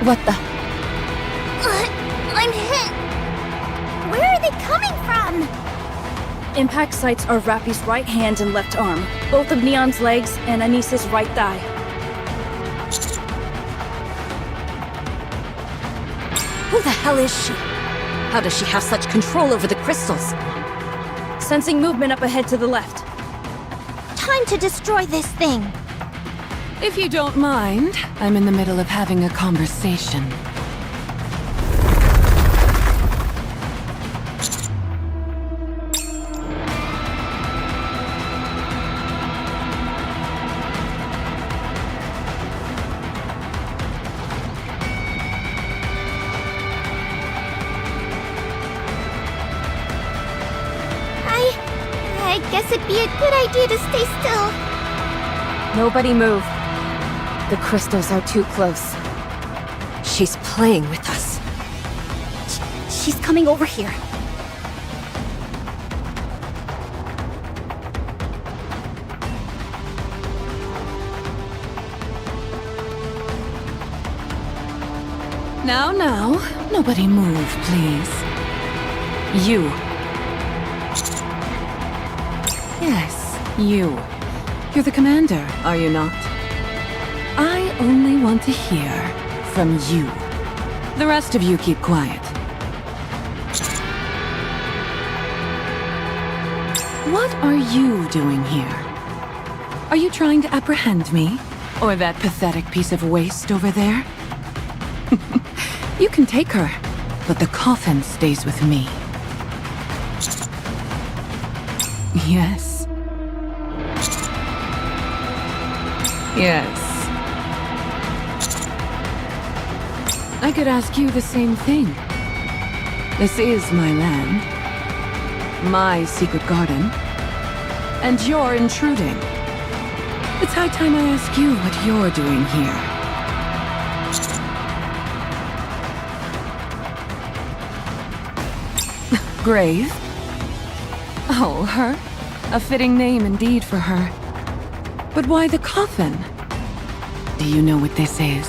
What the? I'm hit! Where are they coming from? Impact sites are Rappy's right hand and left arm, both of Neon's legs and Anissa's right thigh. Who the hell is she? How does she have such control over the crystals? Sensing movement up ahead to the left. Time to destroy this thing. If you don't mind, I'm in the middle of having a conversation. I guess it'd be a good idea to stay still. Nobody move. The crystals are too close. She's playing with us. She's coming over here. Now, nobody move, please. You. Yes, you. You're the commander, are you not? I only want to hear from you. The rest of you keep quiet. What are you doing here? Are you trying to apprehend me? Or that pathetic piece of waste over there? You can take her, but the coffin stays with me. Yes. Yes. I could ask you the same thing. This is my land. My secret garden. And you're intruding. It's high time I ask you what you're doing here. Grave? Oh, her? A fitting name indeed for her. But why the coffin? Do you know what this is?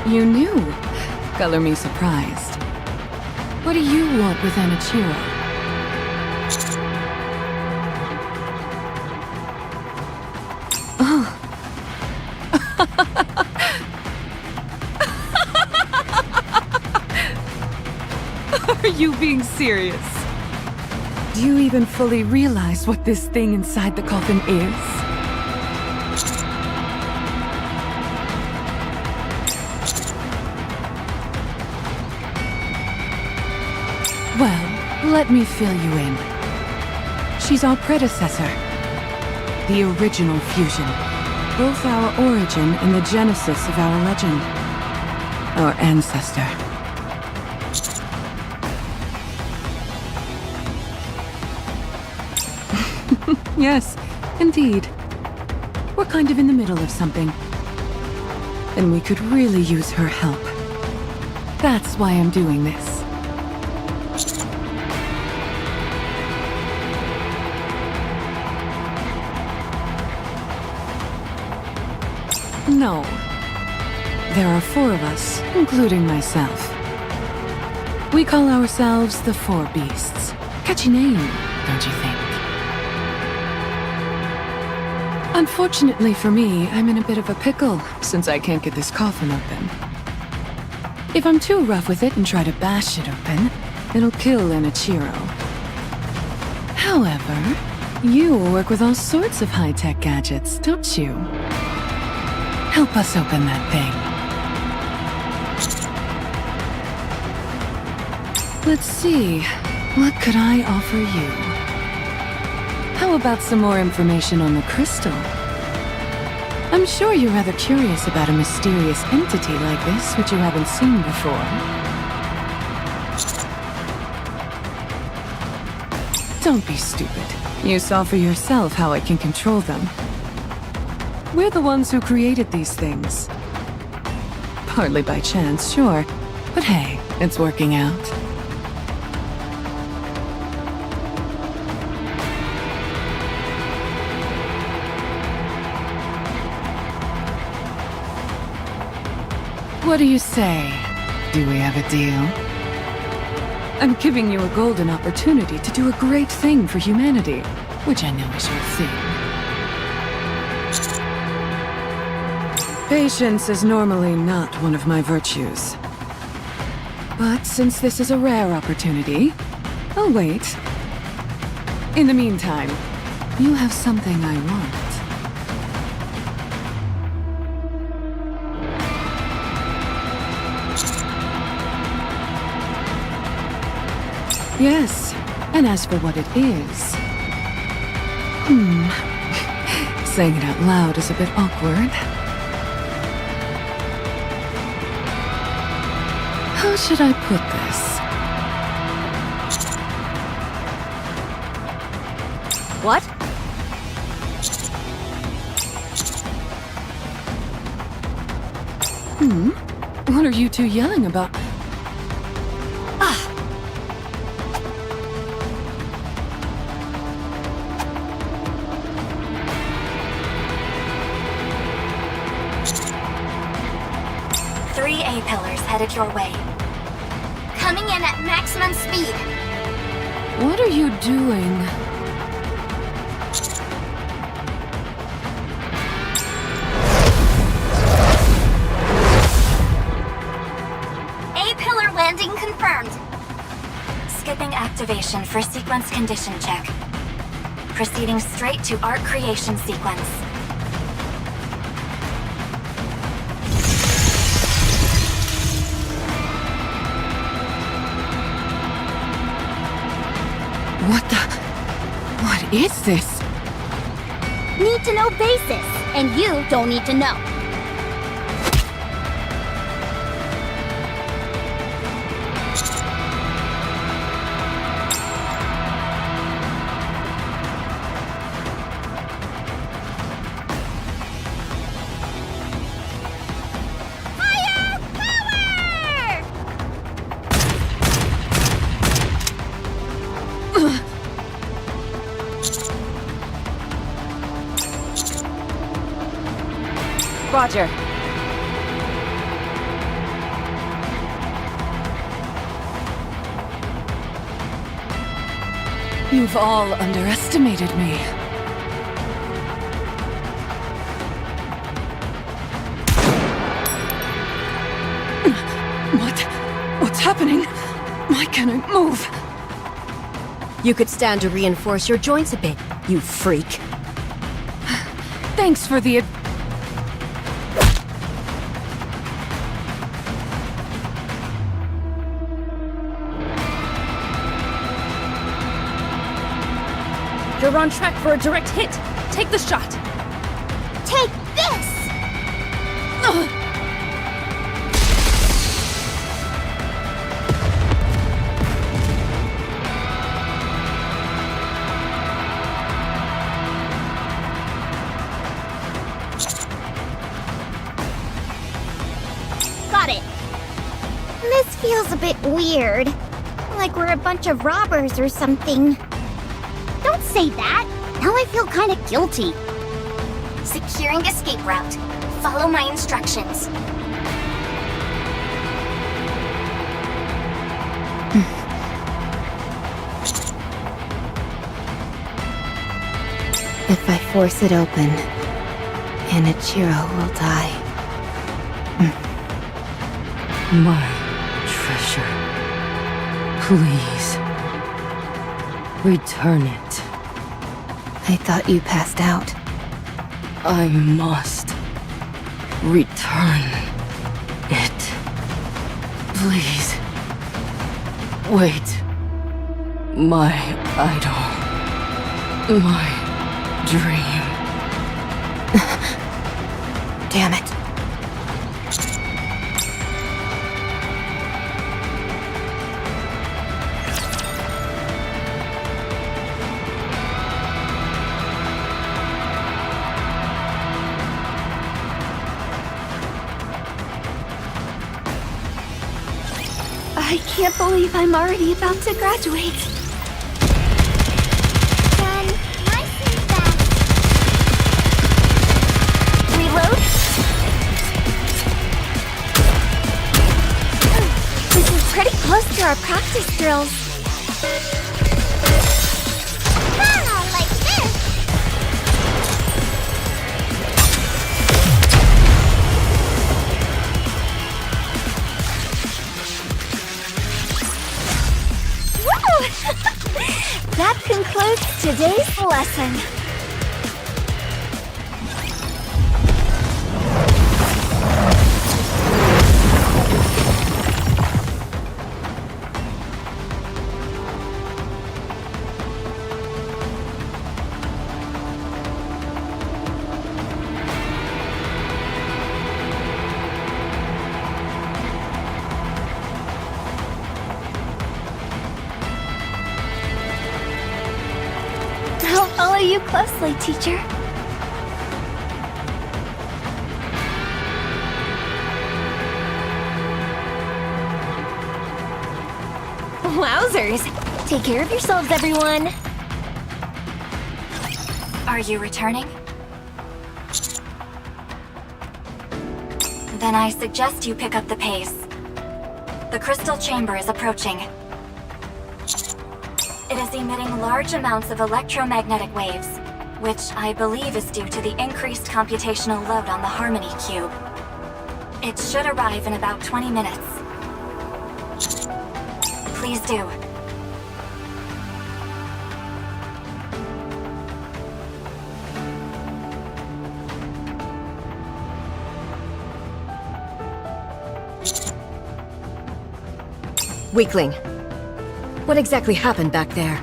You knew. Color me surprised. What do you want with Anichiro? Oh. Are you being serious? Do you even fully realize what this thing inside the coffin is? Well, let me fill you in. She's our predecessor. The original fusion. Both our origin and the genesis of our legend. Our ancestor. Yes, indeed. We're kind of in the middle of something. And we could really use her help. That's why I'm doing this. No. There are 4 of us, including myself. We call ourselves the 4 Beasts. Catchy name, don't you think? Unfortunately for me, I'm in a bit of a pickle, since I can't get this coffin open. If I'm too rough with it and try to bash it open, it'll kill Anichiro. However, you work with all sorts of high-tech gadgets, don't you? Help us open that thing. Let's see, what could I offer you? How about some more information on the crystal? I'm sure you're rather curious about a mysterious entity like this, which you haven't seen before. Don't be stupid. You saw for yourself how I can control them. We're the ones who created these things. Partly by chance, sure. But hey, it's working out. What do you say? Do we have a deal? I'm giving you a golden opportunity to do a great thing for humanity, which I know is your thing. Patience is normally not one of my virtues. But since this is a rare opportunity, I'll wait. In the meantime, you have something I want. Yes, and as for what it is... saying it out loud is a bit awkward. How should I put this? What? What are you two yelling about? Three A-pillars headed your way. Coming in at maximum speed. What are you doing? A-pillar landing confirmed. Skipping activation for sequence condition check. Proceeding straight to arc creation sequence. What is this? Need to know basis, and you don't need to know. Roger. You've all underestimated me. What's happening? Why can't I move? You could stand to reinforce your joints a bit, you freak. Thanks for the You're on track for a direct hit. Take the shot. Take this! Got it. This feels a bit weird. Like we're a bunch of robbers or something. Don't say that. Now I feel kind of guilty. Securing escape route. Follow my instructions. If I force it open, Anichiro will die. My treasure. Please. Return it. I thought you passed out. I must return it. Please. Wait. My idol. My dream. Damn it. I can't believe I'm already about to graduate. Done. Nice and fast. Reload. This is pretty close to our practice drills. Ah, like this. That concludes today's lesson. I'll follow you closely, teacher. Wowzers! Take care of yourselves, everyone! Are you returning? Then I suggest you pick up the pace. The crystal chamber is approaching. It is emitting large amounts of electromagnetic waves, which I believe is due to the increased computational load on the Harmony Cube. It should arrive in about 20 minutes. Please do. Weakling, what exactly happened back there?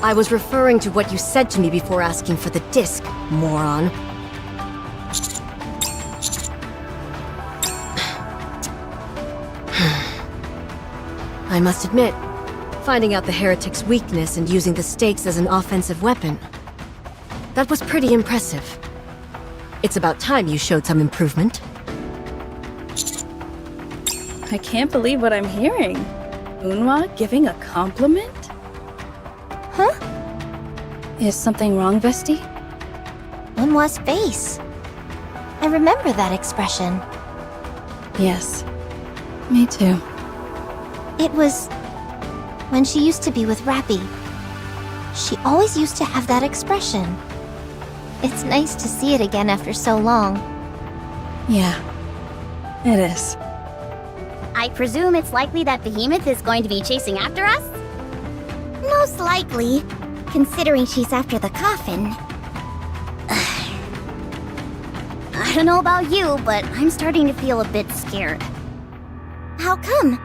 I was referring to what you said to me before asking for the disc, moron. I must admit, finding out the heretic's weakness and using the stakes as an offensive weapon, that was pretty impressive. It's about time you showed some improvement. I can't believe what I'm hearing. Unhwa giving a compliment? Huh? Is something wrong, Vesti? Unhwa's face. I remember that expression. Yes. Me too. It was when she used to be with Rappy. She always used to have that expression. It's nice to see it again after so long. Yeah. It is. I presume it's likely that Behemoth is going to be chasing after us? Most likely, considering she's after the coffin. I don't know about you, but I'm starting to feel a bit scared. How come?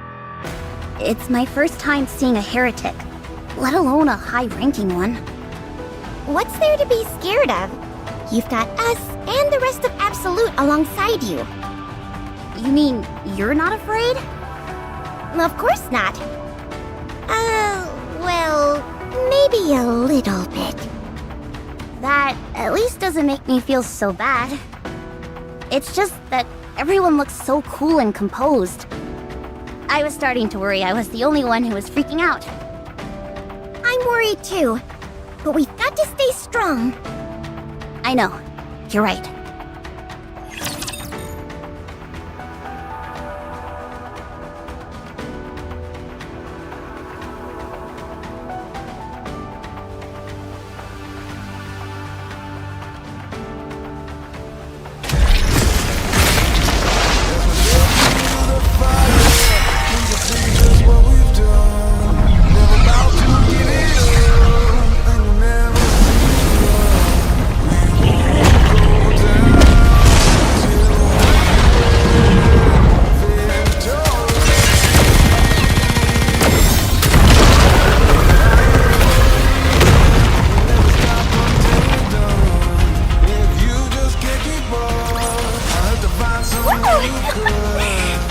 It's my first time seeing a heretic, let alone a high-ranking one. What's there to be scared of? You've got us and the rest of Absolute alongside you. You mean you're not afraid? Of course not. Well, maybe a little bit. That at least doesn't make me feel so bad. It's just that everyone looks so cool and composed. I was starting to worry I was the only one who was freaking out. I'm worried too, but we've got to stay strong. I know. You're right.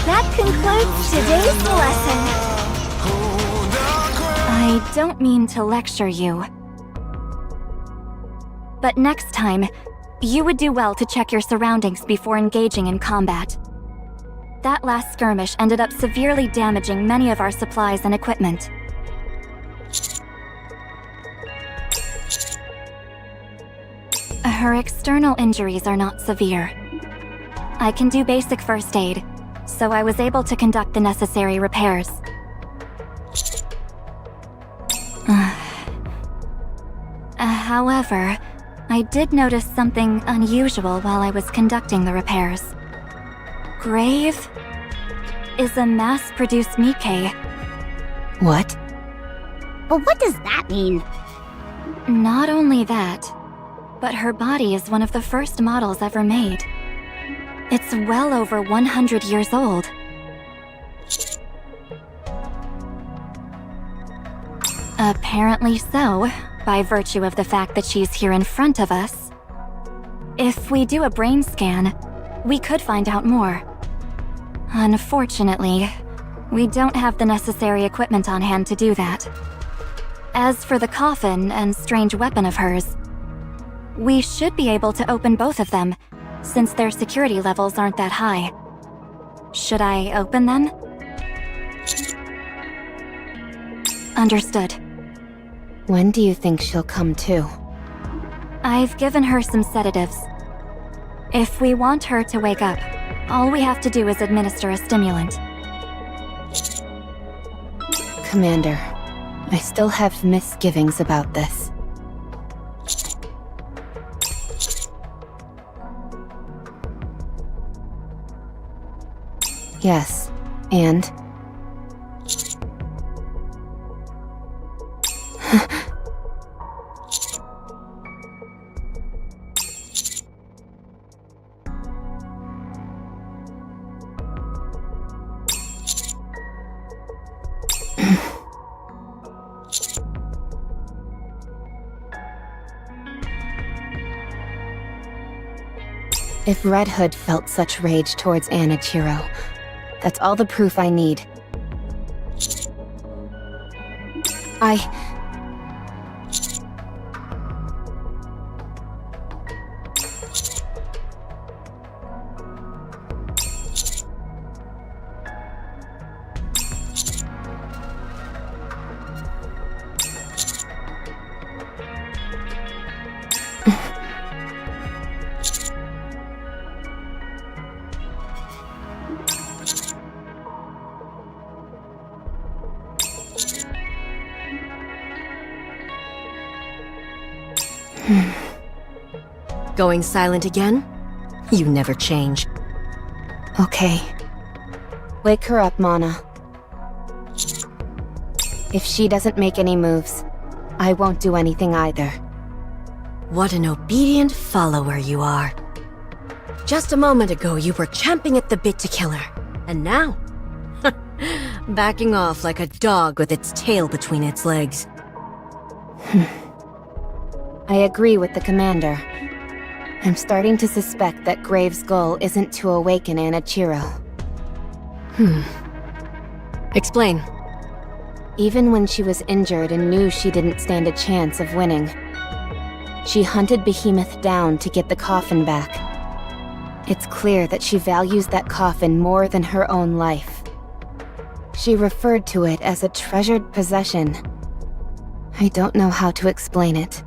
That concludes today's lesson. I don't mean to lecture you. But next time, you would do well to check your surroundings before engaging in combat. That last skirmish ended up severely damaging many of our supplies and equipment. Her external injuries are not severe. I can do basic first aid, so I was able to conduct the necessary repairs. However, I did notice something unusual while I was conducting the repairs. Grave is a mass-produced Nikkei. What? But what does that mean? Not only that, but her body is one of the first models ever made. It's well over 100 years old. Apparently so, by virtue of the fact that she's here in front of us. If we do a brain scan, we could find out more. Unfortunately, We don't have the necessary equipment on hand to do that. As for the coffin and strange weapon of hers, we should be able to open both of them, since their security levels aren't that high. Should I open them? Understood. When do you think she'll come to? I've given her some sedatives. If we want her to wake up, all we have to do is administer a stimulant. Commander, I still have misgivings about this. Yes, and? If Red Hood felt such rage towards Anichiro, that's all the proof I need. Going silent again? You never change. Okay. Wake her up, Mana. If she doesn't make any moves, I won't do anything either. What an obedient follower you are. Just a moment ago, you were champing at the bit to kill her. And now? Backing off like a dog with its tail between its legs. I agree with the commander. I'm starting to suspect that Graves' goal isn't to awaken Anichiro. Explain. Even when she was injured and knew she didn't stand a chance of winning, she hunted Behemoth down to get the coffin back. It's clear that she values that coffin more than her own life. She referred to it as a treasured possession. I don't know how to explain it,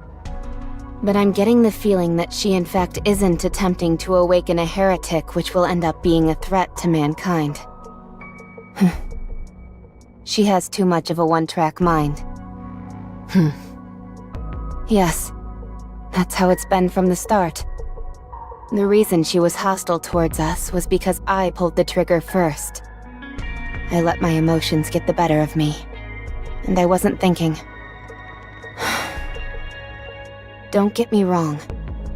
but I'm getting the feeling that she in fact isn't attempting to awaken a heretic which will end up being a threat to mankind. She has too much of a one-track mind. Yes, that's how it's been from the start. The reason she was hostile towards us was because I pulled the trigger first. I let my emotions get the better of me, and I wasn't thinking. Don't get me wrong.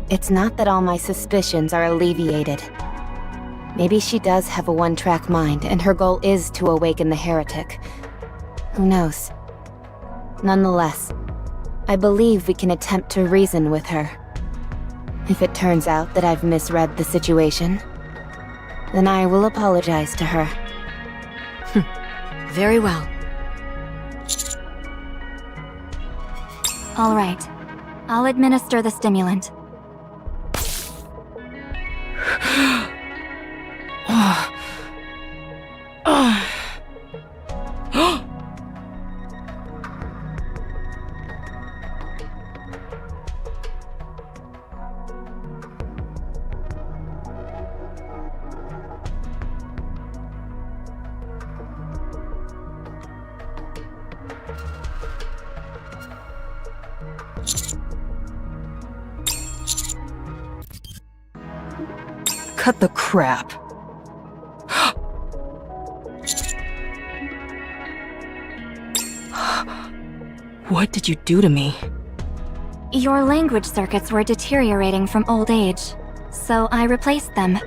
It's not that all my suspicions are alleviated. Maybe she does have a one-track mind, and her goal is to awaken the heretic. Who knows? Nonetheless, I believe we can attempt to reason with her. If it turns out that I've misread the situation, then I will apologize to her. Very well. All right. I'll administer the stimulant. Cut the crap. What did you do to me? Your language circuits were deteriorating from old age, so I replaced them.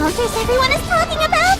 encounters everyone is talking about?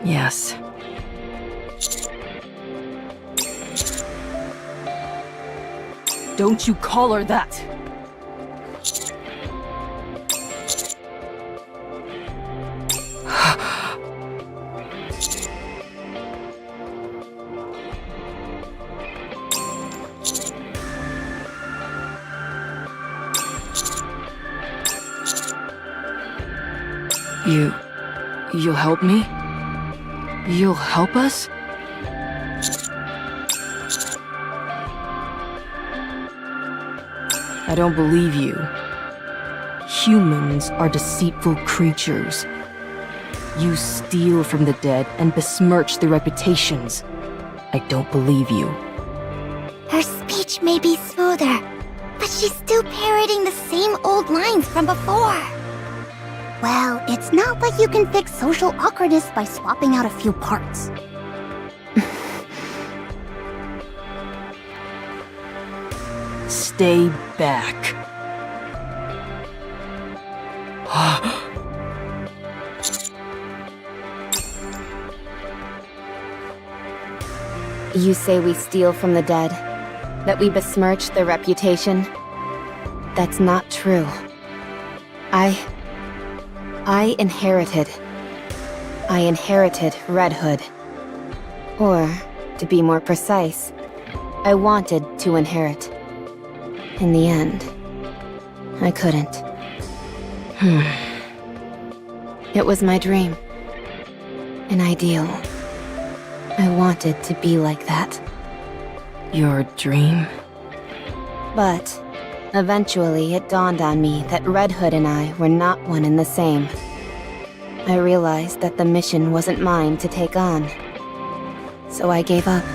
Yes. Don't you call her that! You'll help me? You'll help us? I don't believe you. Humans are deceitful creatures. You steal from the dead and besmirch their reputations. I don't believe you. Her speech may be smoother, but she's still parroting the same old lines from before. Well, it's not like you can fix social awkwardness by swapping out a few parts. Stay back. You say we steal from the dead? That we besmirch their reputation? That's not true. I inherited Red Hood. Or, to be more precise, I wanted to inherit. In the end, I couldn't. It was my dream. An ideal. I wanted to be like that. Your dream? But eventually it dawned on me that Red Hood and I were not one and the same. I realized that the mission wasn't mine to take on. So I gave up.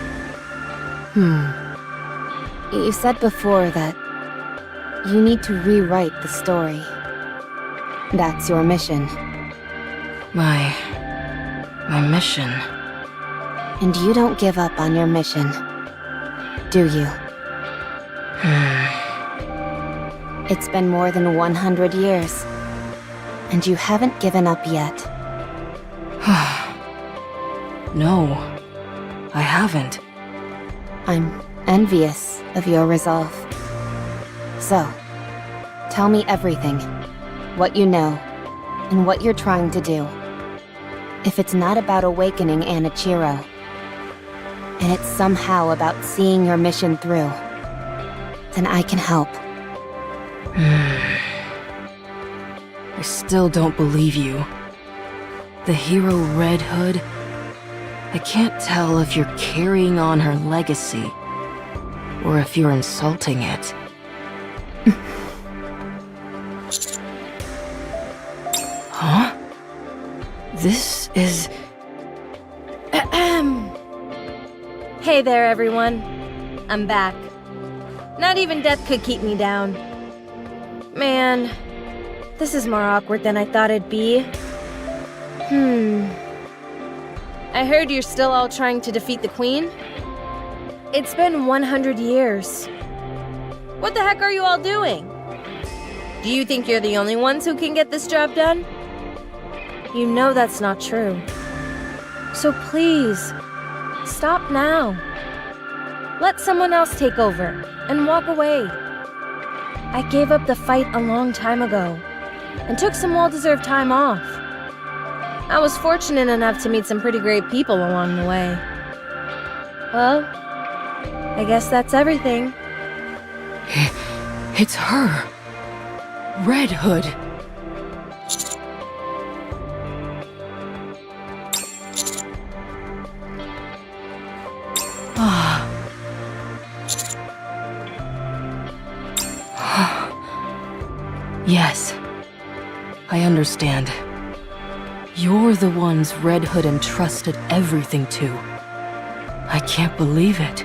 You said before that you need to rewrite the story. That's your mission. My mission? And you don't give up on your mission, do you? It's been more than 100 years, and you haven't given up yet. No, I haven't. I'm envious of your resolve. So, tell me everything. What you know, and what you're trying to do. If it's not about awakening Anichiro, and it's somehow about seeing your mission through, then I can help. I still don't believe you. The hero Red Hood? I can't tell if you're carrying on her legacy, or if you're insulting it. Huh? This is... Hey there, everyone. I'm back. Not even death could keep me down. Man, this is more awkward than I thought it'd be. I heard you're still all trying to defeat the Queen? It's been 100 years. What the heck are you all doing? Do you think you're the only ones who can get this job done? You know that's not true. So please, stop now. Let someone else take over and walk away. I gave up the fight a long time ago and took some well-deserved time off. I was fortunate enough to meet some pretty great people along the way. Well, I guess that's everything. It's her. Red Hood. Yes, I understand. You're the ones Red Hood entrusted everything to. I can't believe it.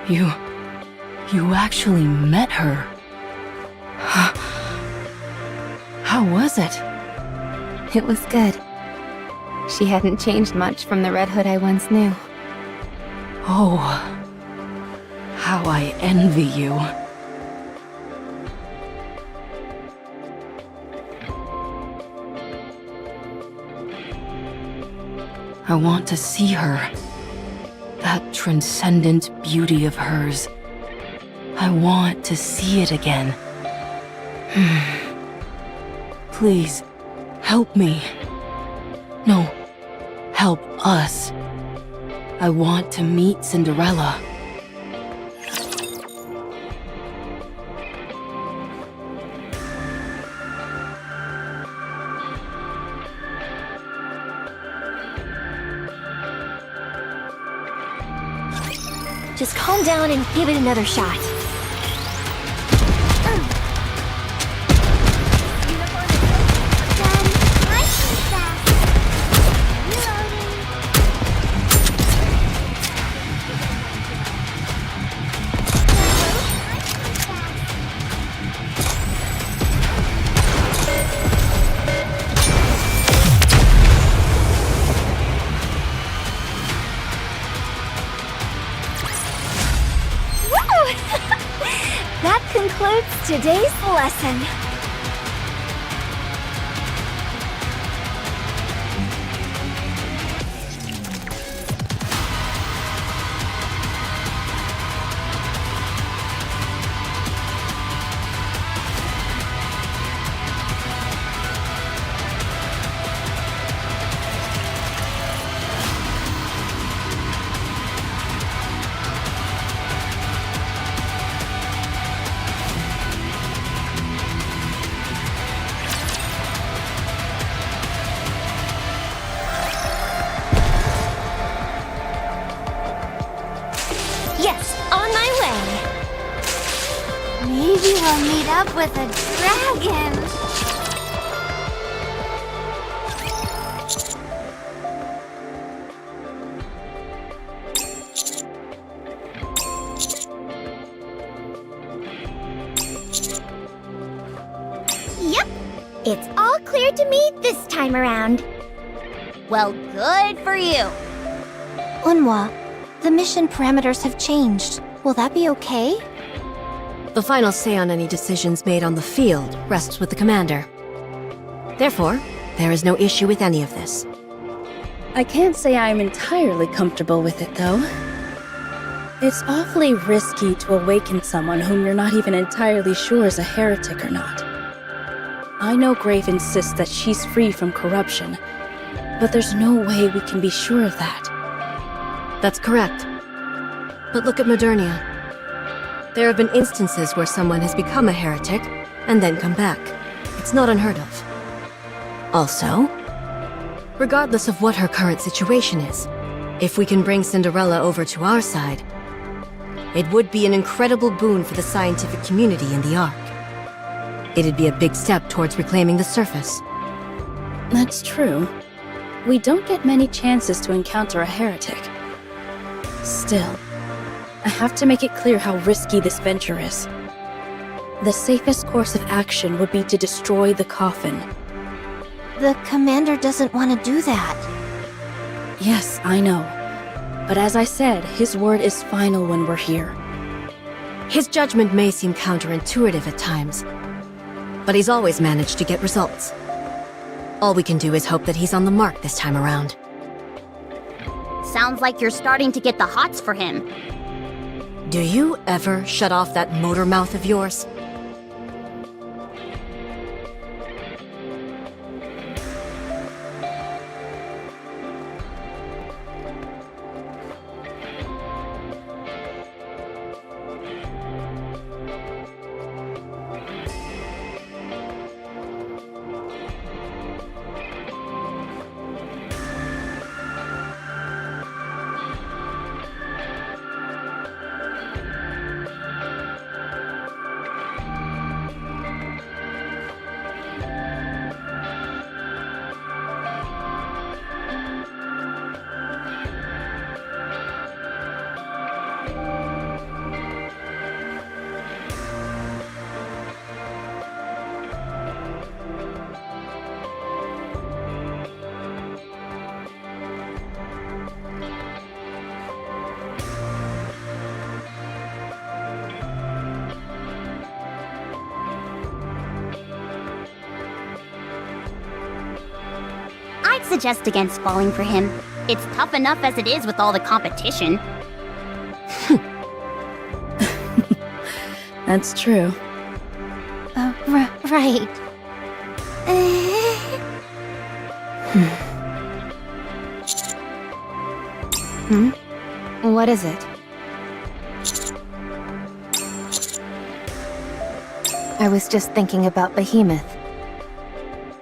You actually met her. How was it? It was good. She hadn't changed much from the Red Hood I once knew. Oh, how I envy you. I want to see her. That transcendent beauty of hers. I want to see it again. Please, help me. No, help us. I want to meet Cinderella. Just calm down and give it another shot. That concludes today's lesson. Yes, on my way. Maybe we'll meet up with a dragon. Yep, it's all clear to me this time around. Well, good for you. Unwa, the mission parameters have changed. Will that be okay? The final say on any decisions made on the field rests with the commander. Therefore, there is no issue with any of this. I can't say I'm entirely comfortable with it, though. It's awfully risky to awaken someone whom you're not even entirely sure is a heretic or not. I know Grave insists that she's free from corruption, but there's no way we can be sure of that. That's correct. But look at Modernia. There have been instances where someone has become a heretic and then come back. It's not unheard of. Also, regardless of what her current situation is, if we can bring Cinderella over to our side, it would be an incredible boon for the scientific community in the Ark. It'd be a big step towards reclaiming the surface. That's true. We don't get many chances to encounter a heretic. Still, I have to make it clear how risky this venture is. The safest course of action would be to destroy the coffin. The commander doesn't want to do that. Yes, I know. But as I said, his word is final when we're here. His judgment may seem counterintuitive at times, but he's always managed to get results. All we can do is hope that he's on the mark this time around. Sounds like you're starting to get the hots for him. Do you ever shut off that motor mouth of yours? I'd suggest against falling for him. It's tough enough as it is with all the competition. That's true. Right. What is it? I was just thinking about Behemoth.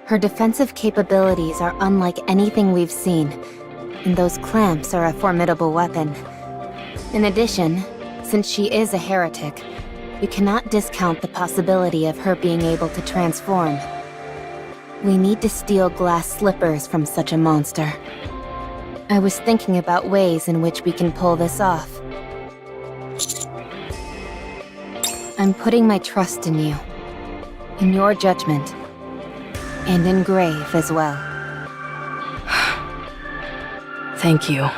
Her defensive capabilities are unlike anything we've seen, and those clamps are a formidable weapon. In addition, since she is a heretic, we cannot discount the possibility of her being able to transform. We need to steal glass slippers from such a monster. I was thinking about ways in which we can pull this off. I'm putting my trust in you, in your judgment, and in Grave as well. Thank you.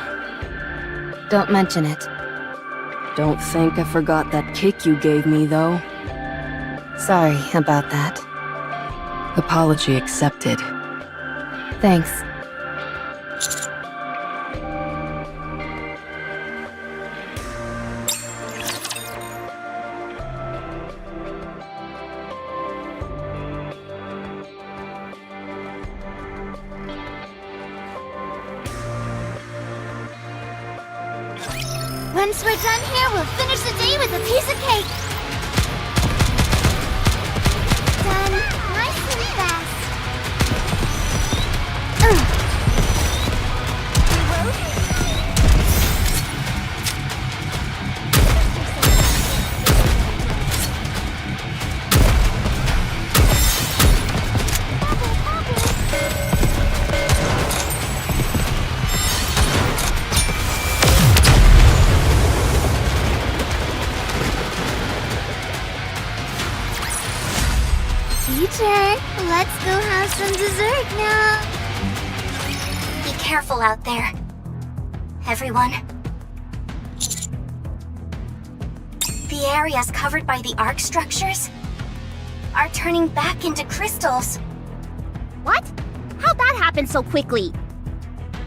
Don't mention it. Don't think I forgot that kick you gave me, though. Sorry about that. Apology accepted. Thanks. Once we're done here, we'll finish the day with a piece of cake. Done nice and fast. Teacher, let's go have some dessert now. Be careful out there, everyone. The areas covered by the Ark structures are turning back into crystals. What? How'd that happen so quickly?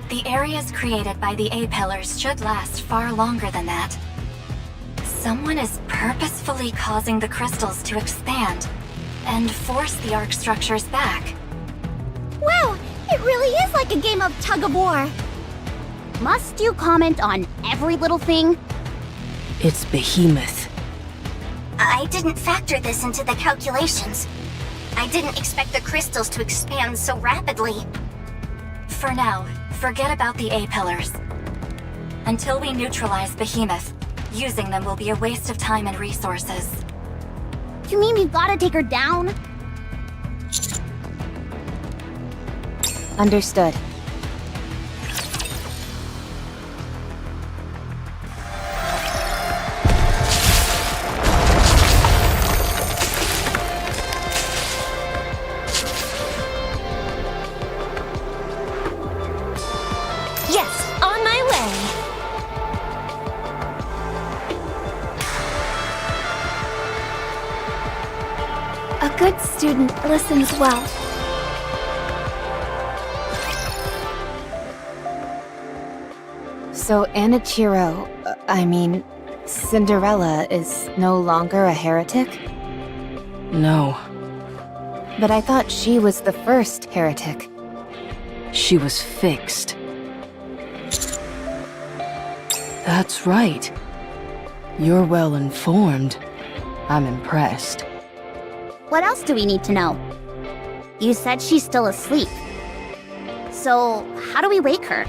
The areas created by the A-pillars should last far longer than that. Someone is purposefully causing the crystals to expand and force the arc structures back. Wow, it really is like a game of tug-of-war. Must you comment on every little thing? It's Behemoth. I didn't factor this into the calculations. I didn't expect the crystals to expand so rapidly. For now, forget about the A-pillars. Until we neutralize Behemoth, using them will be a waste of time and resources. You mean we've gotta take her down? Understood. Yes, on my way. A good student listens well. So Anichiro, Cinderella is no longer a heretic? No, But I thought she was the first heretic. she was fixed. That's right. You're well informed. I'm impressed. What else do we need to know? You said she's still asleep. So, how do we wake her?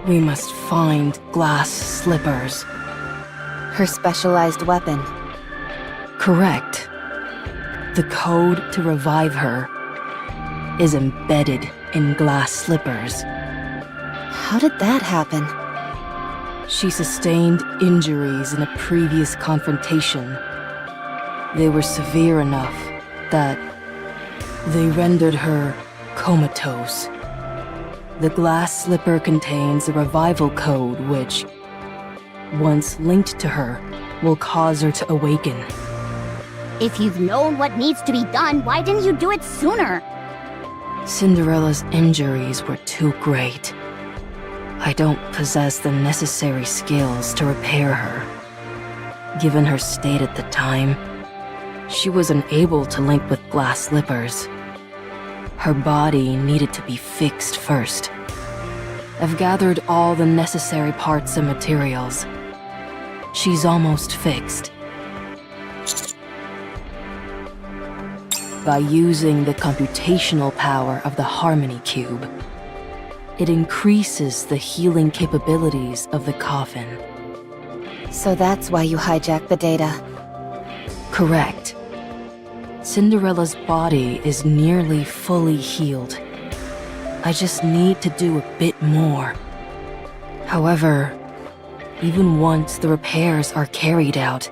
We must find glass slippers. Her specialized weapon. Correct. The code to revive her is embedded in glass slippers. How did that happen? She sustained injuries in a previous confrontation. They were severe enough that they rendered her comatose. The glass slipper contains a revival code which, once linked to her, will cause her to awaken. If you've known what needs to be done, why didn't you do it sooner? Cinderella's injuries were too great. I don't possess the necessary skills to repair her. Given her state at the time, she was unable to link with glass slippers. Her body needed to be fixed first. I've gathered all the necessary parts and materials. She's almost fixed. By using the computational power of the Harmony Cube, it increases the healing capabilities of the coffin. So that's why you hijacked the data. Correct. Cinderella's body is nearly fully healed. I just need to do a bit more. However, even once the repairs are carried out,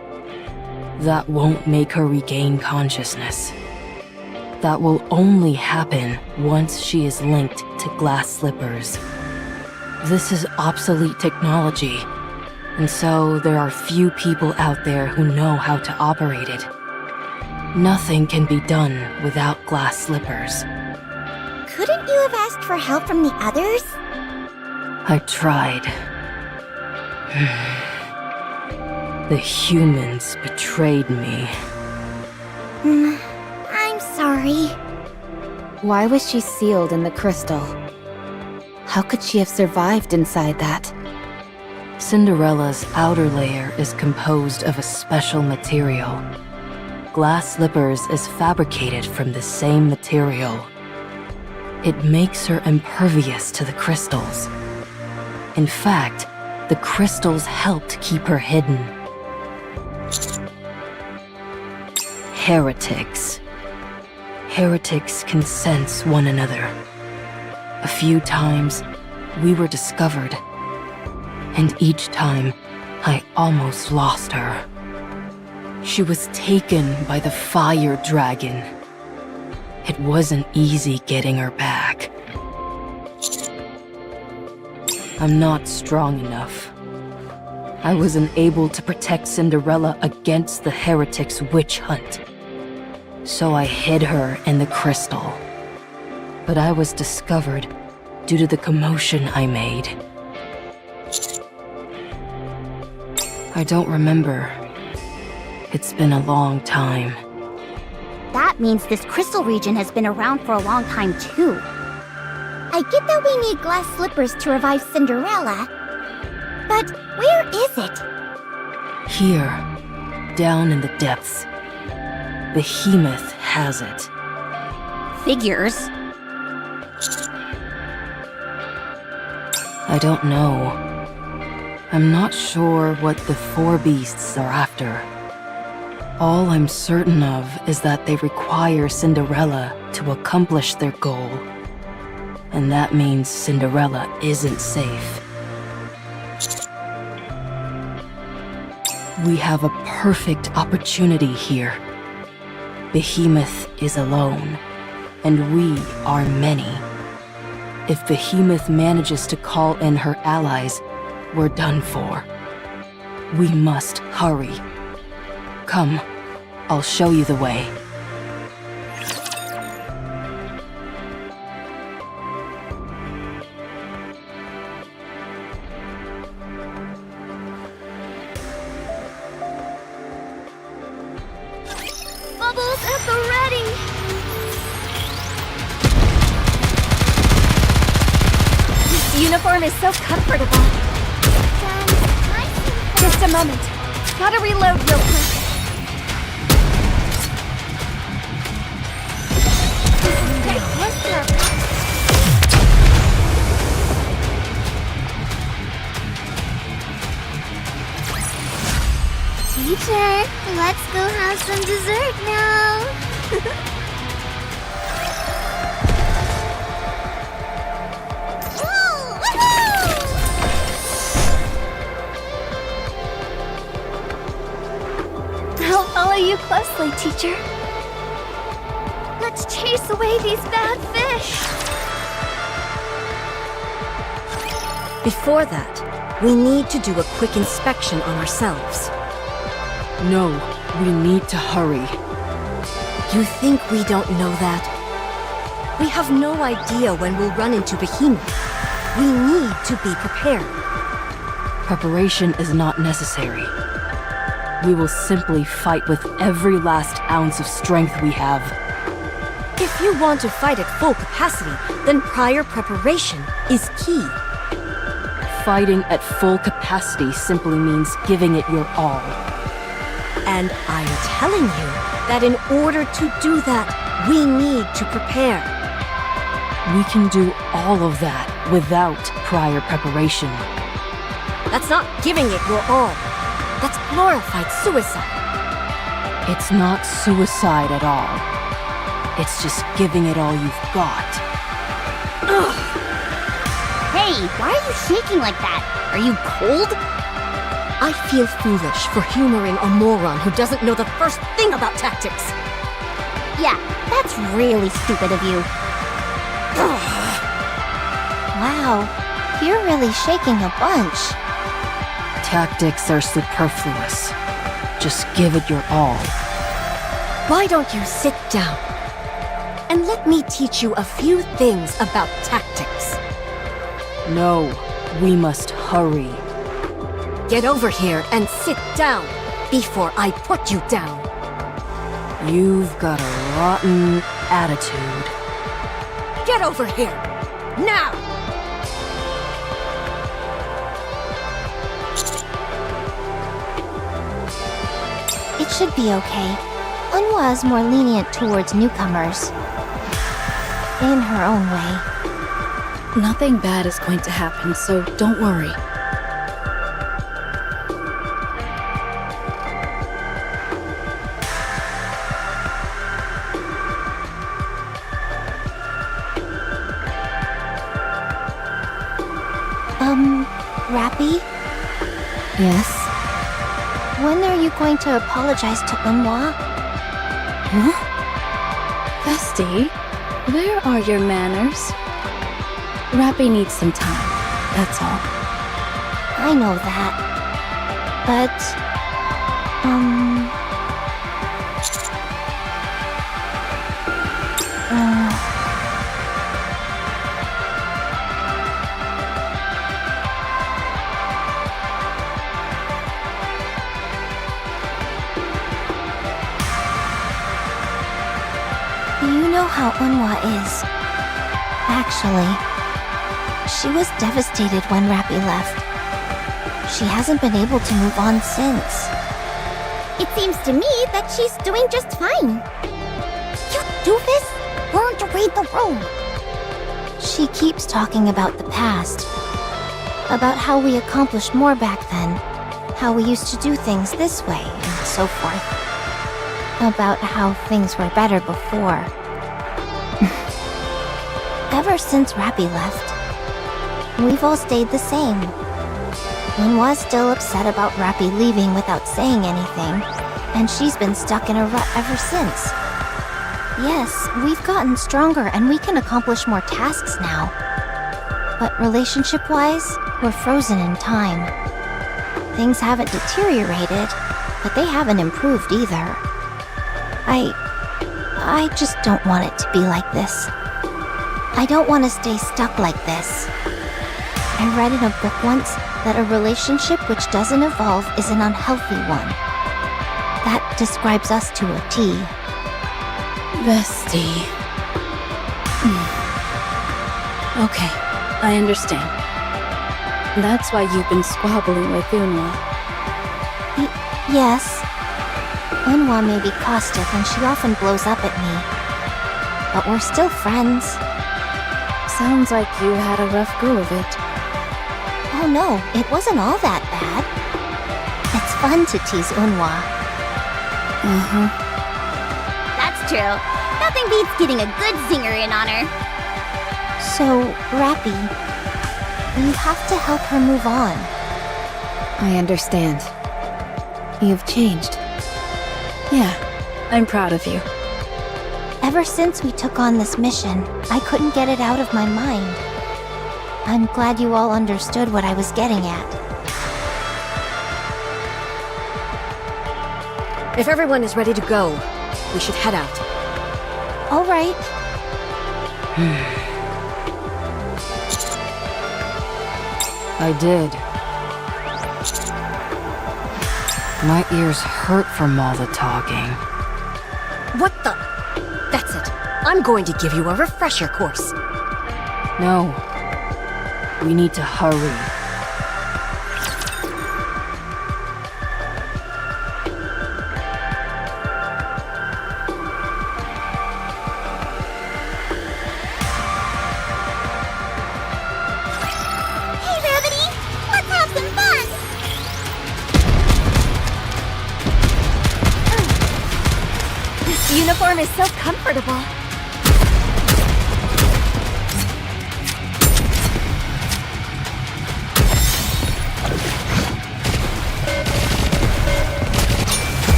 that won't make her regain consciousness. That will only happen once she is linked to glass slippers. This is obsolete technology, and so there are few people out there who know how to operate it. Nothing can be done without glass slippers. Couldn't you have asked for help from the others? I tried. The humans betrayed me. I'm sorry. Why was she sealed in the crystal? How could she have survived inside that? Cinderella's outer layer is composed of a special material. Glass slippers is fabricated from the same material. It makes her impervious to the crystals. In fact, the crystals helped keep her hidden. Heretics. Heretics can sense one another. A few times, we were discovered. And each time, I almost lost her. She was taken by the fire dragon. It wasn't easy getting her back. I'm not strong enough. I wasn't able to protect Cinderella against the heretic's witch hunt. So I hid her in the crystal. But I was discovered due to the commotion I made. I don't remember. It's been a long time. That means this crystal region has been around for a long time too. I get that we need glass slippers to revive Cinderella. But where is it? Here, down in the depths. Behemoth has it. Figures. I don't know. I'm not sure what the four beasts are after. All I'm certain of is that they require Cinderella to accomplish their goal. And that means Cinderella isn't safe. We have a perfect opportunity here. Behemoth is alone, and we are many. If Behemoth manages to call in her allies, we're done for. We must hurry. Come, I'll show you the way. Bubbles at the ready! This uniform is so comfortable. Just a moment. Gotta reload real quick. Teacher, let's go have some dessert now. I'll follow you closely, teacher. Let's chase away these bad fish. Before that, we need to do a quick inspection on ourselves. No, we need to hurry. You think we don't know that? We have no idea when we'll run into Behemoth. We need to be prepared. Preparation is not necessary. We will simply fight with every last ounce of strength we have. If you want to fight at full capacity, then prior preparation is key. Fighting at full capacity simply means giving it your all. And I'm telling you that in order to do that, we need to prepare. We can do all of that without prior preparation. That's not giving it your all. That's glorified suicide. It's not suicide at all. It's just giving it all you've got. Ugh. Hey, why are you shaking like that? Are you cold? I feel foolish for humoring a moron who doesn't know the first thing about tactics. Yeah, that's really stupid of you. Wow, you're really shaking a bunch. Tactics are superfluous. Just give it your all. Why don't you sit down and let me teach you a few things about tactics? No, we must hurry. Get over here and sit down before I put you down. You've got a rotten attitude. Get over here, now! It should be okay. Unwa is more lenient towards newcomers. In her own way. Nothing bad is going to happen, so don't worry. Rappy? Yes? When are you going to apologize to Unwa? Huh? Bestie, where are your manners? Rappy needs some time, that's all. I know that. But, how Unwa is. Actually, she was devastated when Rappy left. She hasn't been able to move on since. It seems to me that she's doing just fine. You doofus! Learn to read the room! She keeps talking about the past. About how we accomplished more back then. How we used to do things this way, and so forth. About how things were better before. Ever since Rappy left, we've all stayed the same. Unwa's still upset about Rappy leaving without saying anything, and she's been stuck in a rut ever since. Yes, we've gotten stronger and we can accomplish more tasks now. But relationship-wise, we're frozen in time. Things haven't deteriorated, but they haven't improved either. I just don't want it to be like this. I don't want to stay stuck like this. I read in a book once that a relationship which doesn't evolve is an unhealthy one. That describes us to a T. Bestie. Okay, I understand. That's why you've been squabbling with Unwa. Yes. Unwa may be caustic and she often blows up at me. But we're still friends. Sounds like you had a rough go of it. Oh no, it wasn't all that bad. It's fun to tease Unwa. That's true. Nothing beats getting a good zinger in on her. So, Rappy, you have to help her move on. I understand. You've changed. Yeah, I'm proud of you. Ever since we took on this mission, I couldn't get it out of my mind. I'm glad you all understood what I was getting at. If everyone is ready to go, we should head out. All right. I did. My ears hurt from all the talking. What the? That's it. I'm going to give you a refresher course. No. We need to hurry. Hey, Rabbity! Let's have some fun! This uniform is so comfortable.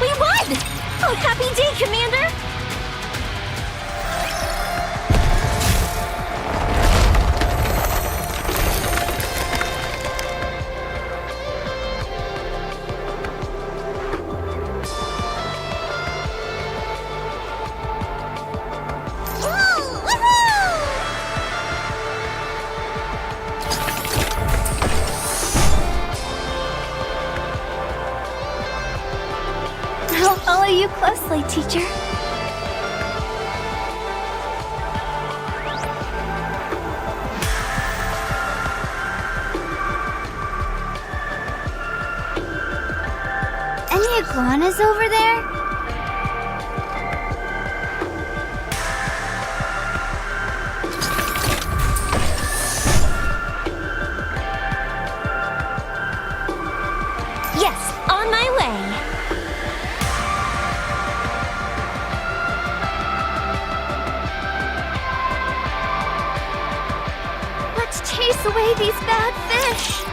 We won! Oh, happy day, Commander! I'll follow you closely, teacher. Any iguanas over there? Yes, on my way. Let's chase away these bad fish.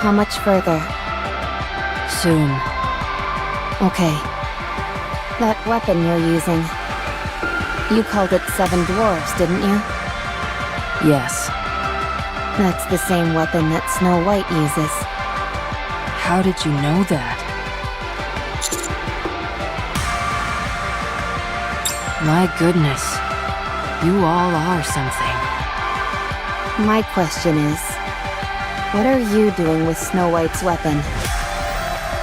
How much further? Soon. Okay. That weapon you're using. You called it 7 dwarves, didn't you? Yes. That's the same weapon that Snow White uses. How did you know that? My goodness. You all are something. My question is, what are you doing with Snow White's weapon?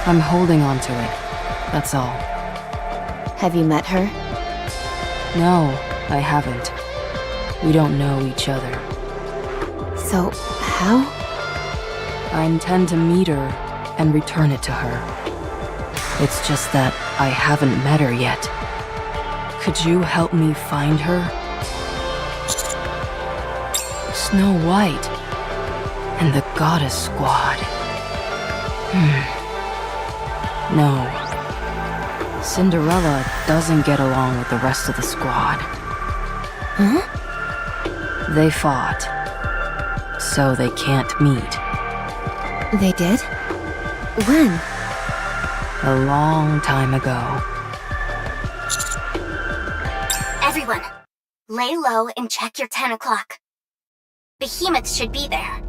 I'm holding on to it. That's all. Have you met her? No, I haven't. We don't know each other. So, how? I intend to meet her and return it to her. It's just that I haven't met her yet. Could you help me find her? Snow White and the Goddess Squad. No. Cinderella doesn't get along with the rest of the squad. Huh? They fought, so they can't meet. They did? When? A long time ago. Everyone, lay low and check your 10 o'clock. Behemoths should be there.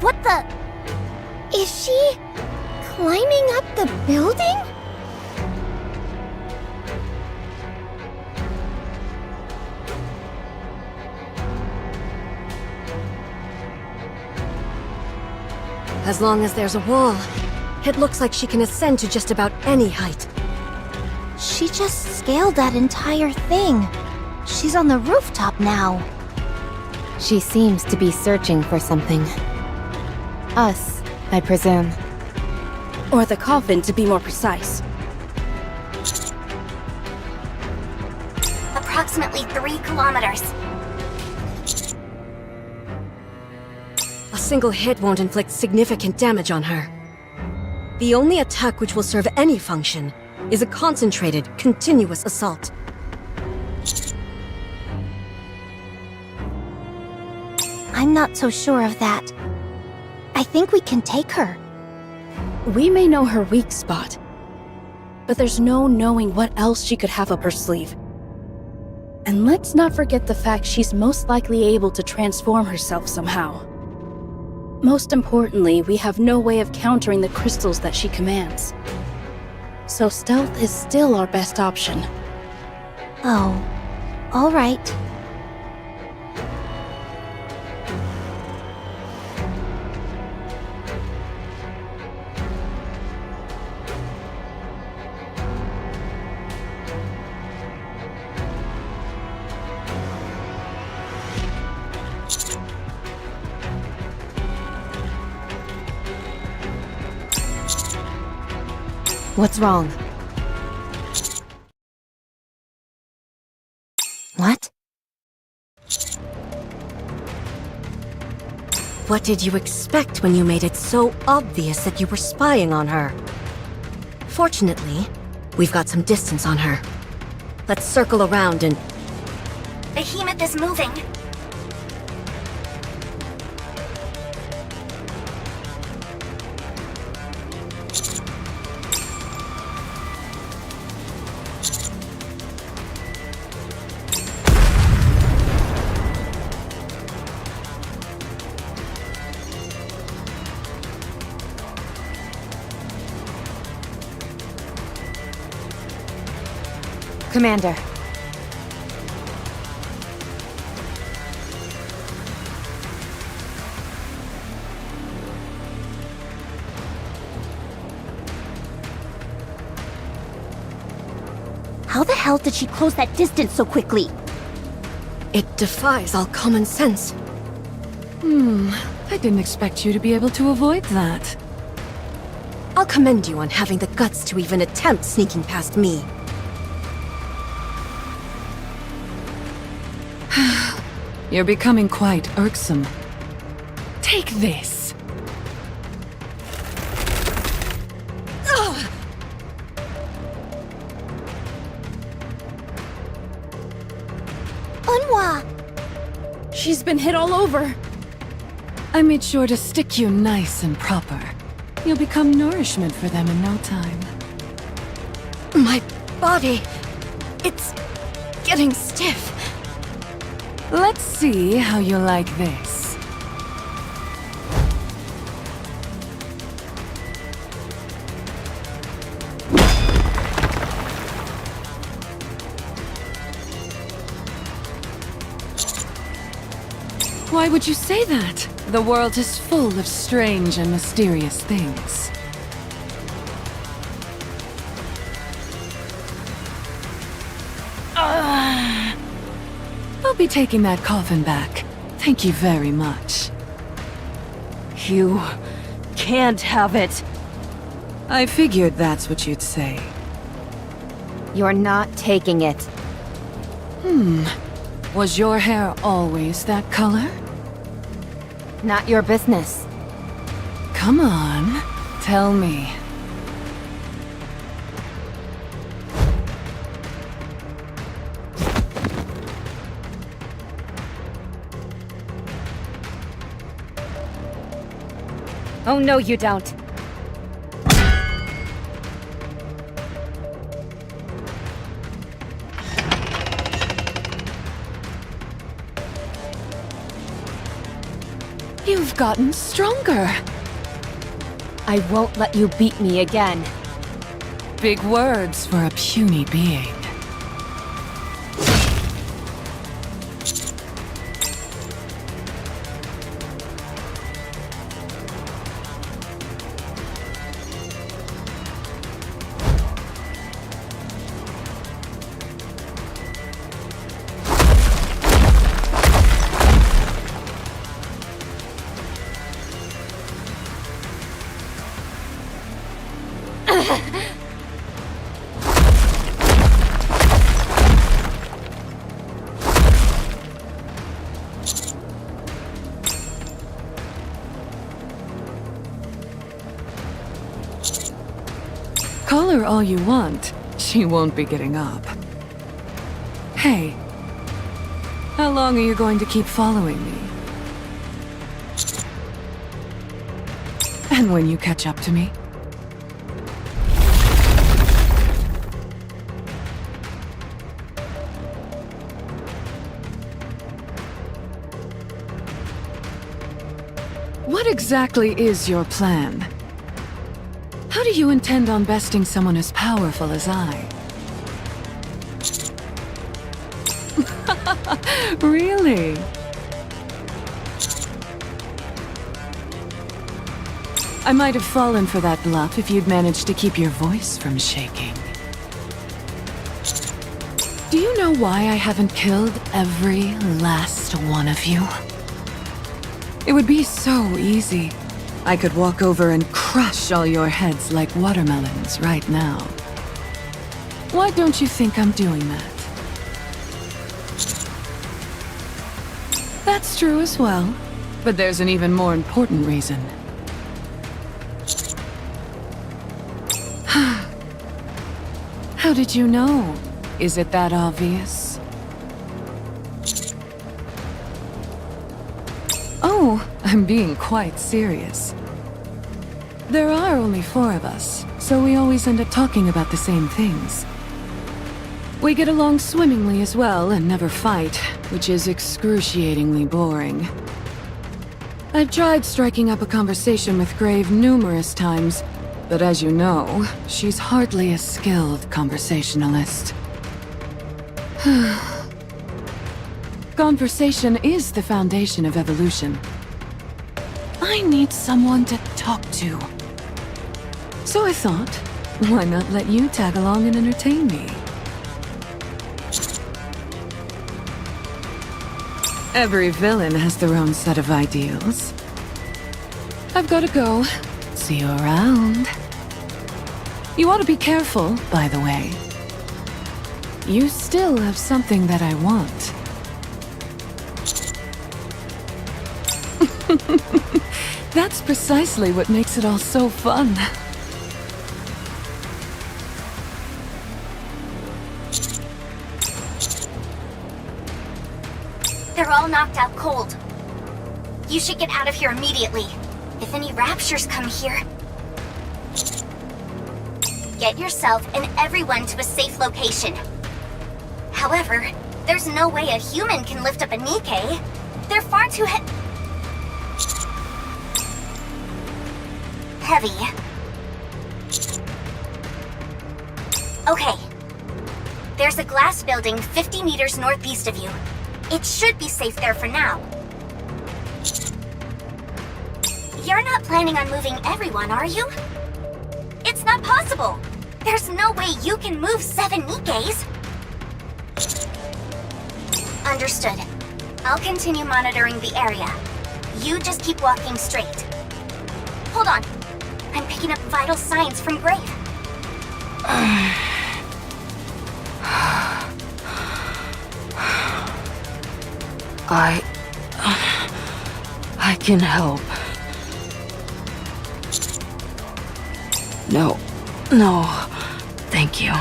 What the? Is she climbing up the building? As long as there's a wall, it looks like she can ascend to just about any height. She just scaled that entire thing. She's on the rooftop now. She seems to be searching for something. Us, I presume. Or the coffin, to be more precise. Approximately 3 kilometers. A single hit won't inflict significant damage on her. The only attack which will serve any function is a concentrated, continuous assault. I'm not so sure of that. I think we can take her. We may know her weak spot, but there's no knowing what else she could have up her sleeve. And let's not forget the fact she's most likely able to transform herself somehow. Most importantly, we have no way of countering the crystals that she commands. So stealth is still our best option. Oh, all right. What's wrong? What? What did you expect when you made it so obvious that you were spying on her? Fortunately, we've got some distance on her. Let's circle around and... Behemoth is moving. Commander. How the hell did she close that distance so quickly? It defies all common sense. I didn't expect you to be able to avoid that. I'll commend you on having the guts to even attempt sneaking past me. You're becoming quite irksome. Take this. Unwa! She's been hit all over. I made sure to stick you nice and proper. You'll become nourishment for them in no time. My body... it's getting stiff. Let's see how you like this. Why would you say that? The world is full of strange and mysterious things. I'll be taking that coffin back. Thank you very much. You can't have it. I figured that's what you'd say. You're not taking it. Was your hair always that color? Not your business. Come on, tell me. Oh no, you don't. You've gotten stronger. I won't let you beat me again. Big words for a puny being. Call her all you want. She won't be getting up. Hey. How long are you going to keep following me? And when you catch up to me? What exactly is your plan? How do you intend on besting someone as powerful as I? Really? I might have fallen for that bluff if you'd managed to keep your voice from shaking. Do you know why I haven't killed every last one of you? It would be so easy. I could walk over and crush all your heads like watermelons right now. Why don't you think I'm doing that? That's true as well, but there's an even more important reason. How did you know? Is it that obvious? Oh, I'm being quite serious. There are only 4 of us, so we always end up talking about the same things. We get along swimmingly as well and never fight, which is excruciatingly boring. I've tried striking up a conversation with Grave numerous times, but as you know, she's hardly a skilled conversationalist. Conversation is the foundation of evolution. I need someone to talk to. So I thought, why not let you tag along and entertain me? Every villain has their own set of ideals. I've got to go. See you around. You ought to be careful, by the way. You still have something that I want. That's precisely what makes it all so fun. They're all knocked out cold. You should get out of here immediately. If any raptures come here... Get yourself and everyone to a safe location. However, There's no way a human can lift up a Nikkei. They're far too heavy. Okay. There's a glass building 50 meters northeast of you. It should be safe there for now. You're not planning on moving everyone, are you? It's not possible! There's no way you can move 7 Nikkeis! Understood. I'll continue monitoring the area. You just keep walking straight. Hold on. I'm picking up vital signs from Grave. I can help. No, thank you.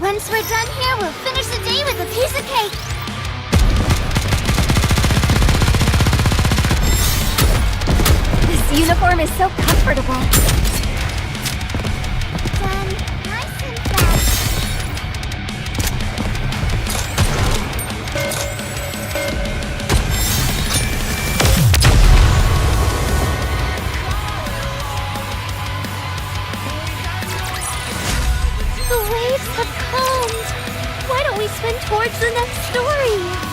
Once we're done here, we'll finish the day with a piece of cake. This uniform is so comfortable. Done. Nice and fast. The waves have calmed. Why don't we swim towards the next story?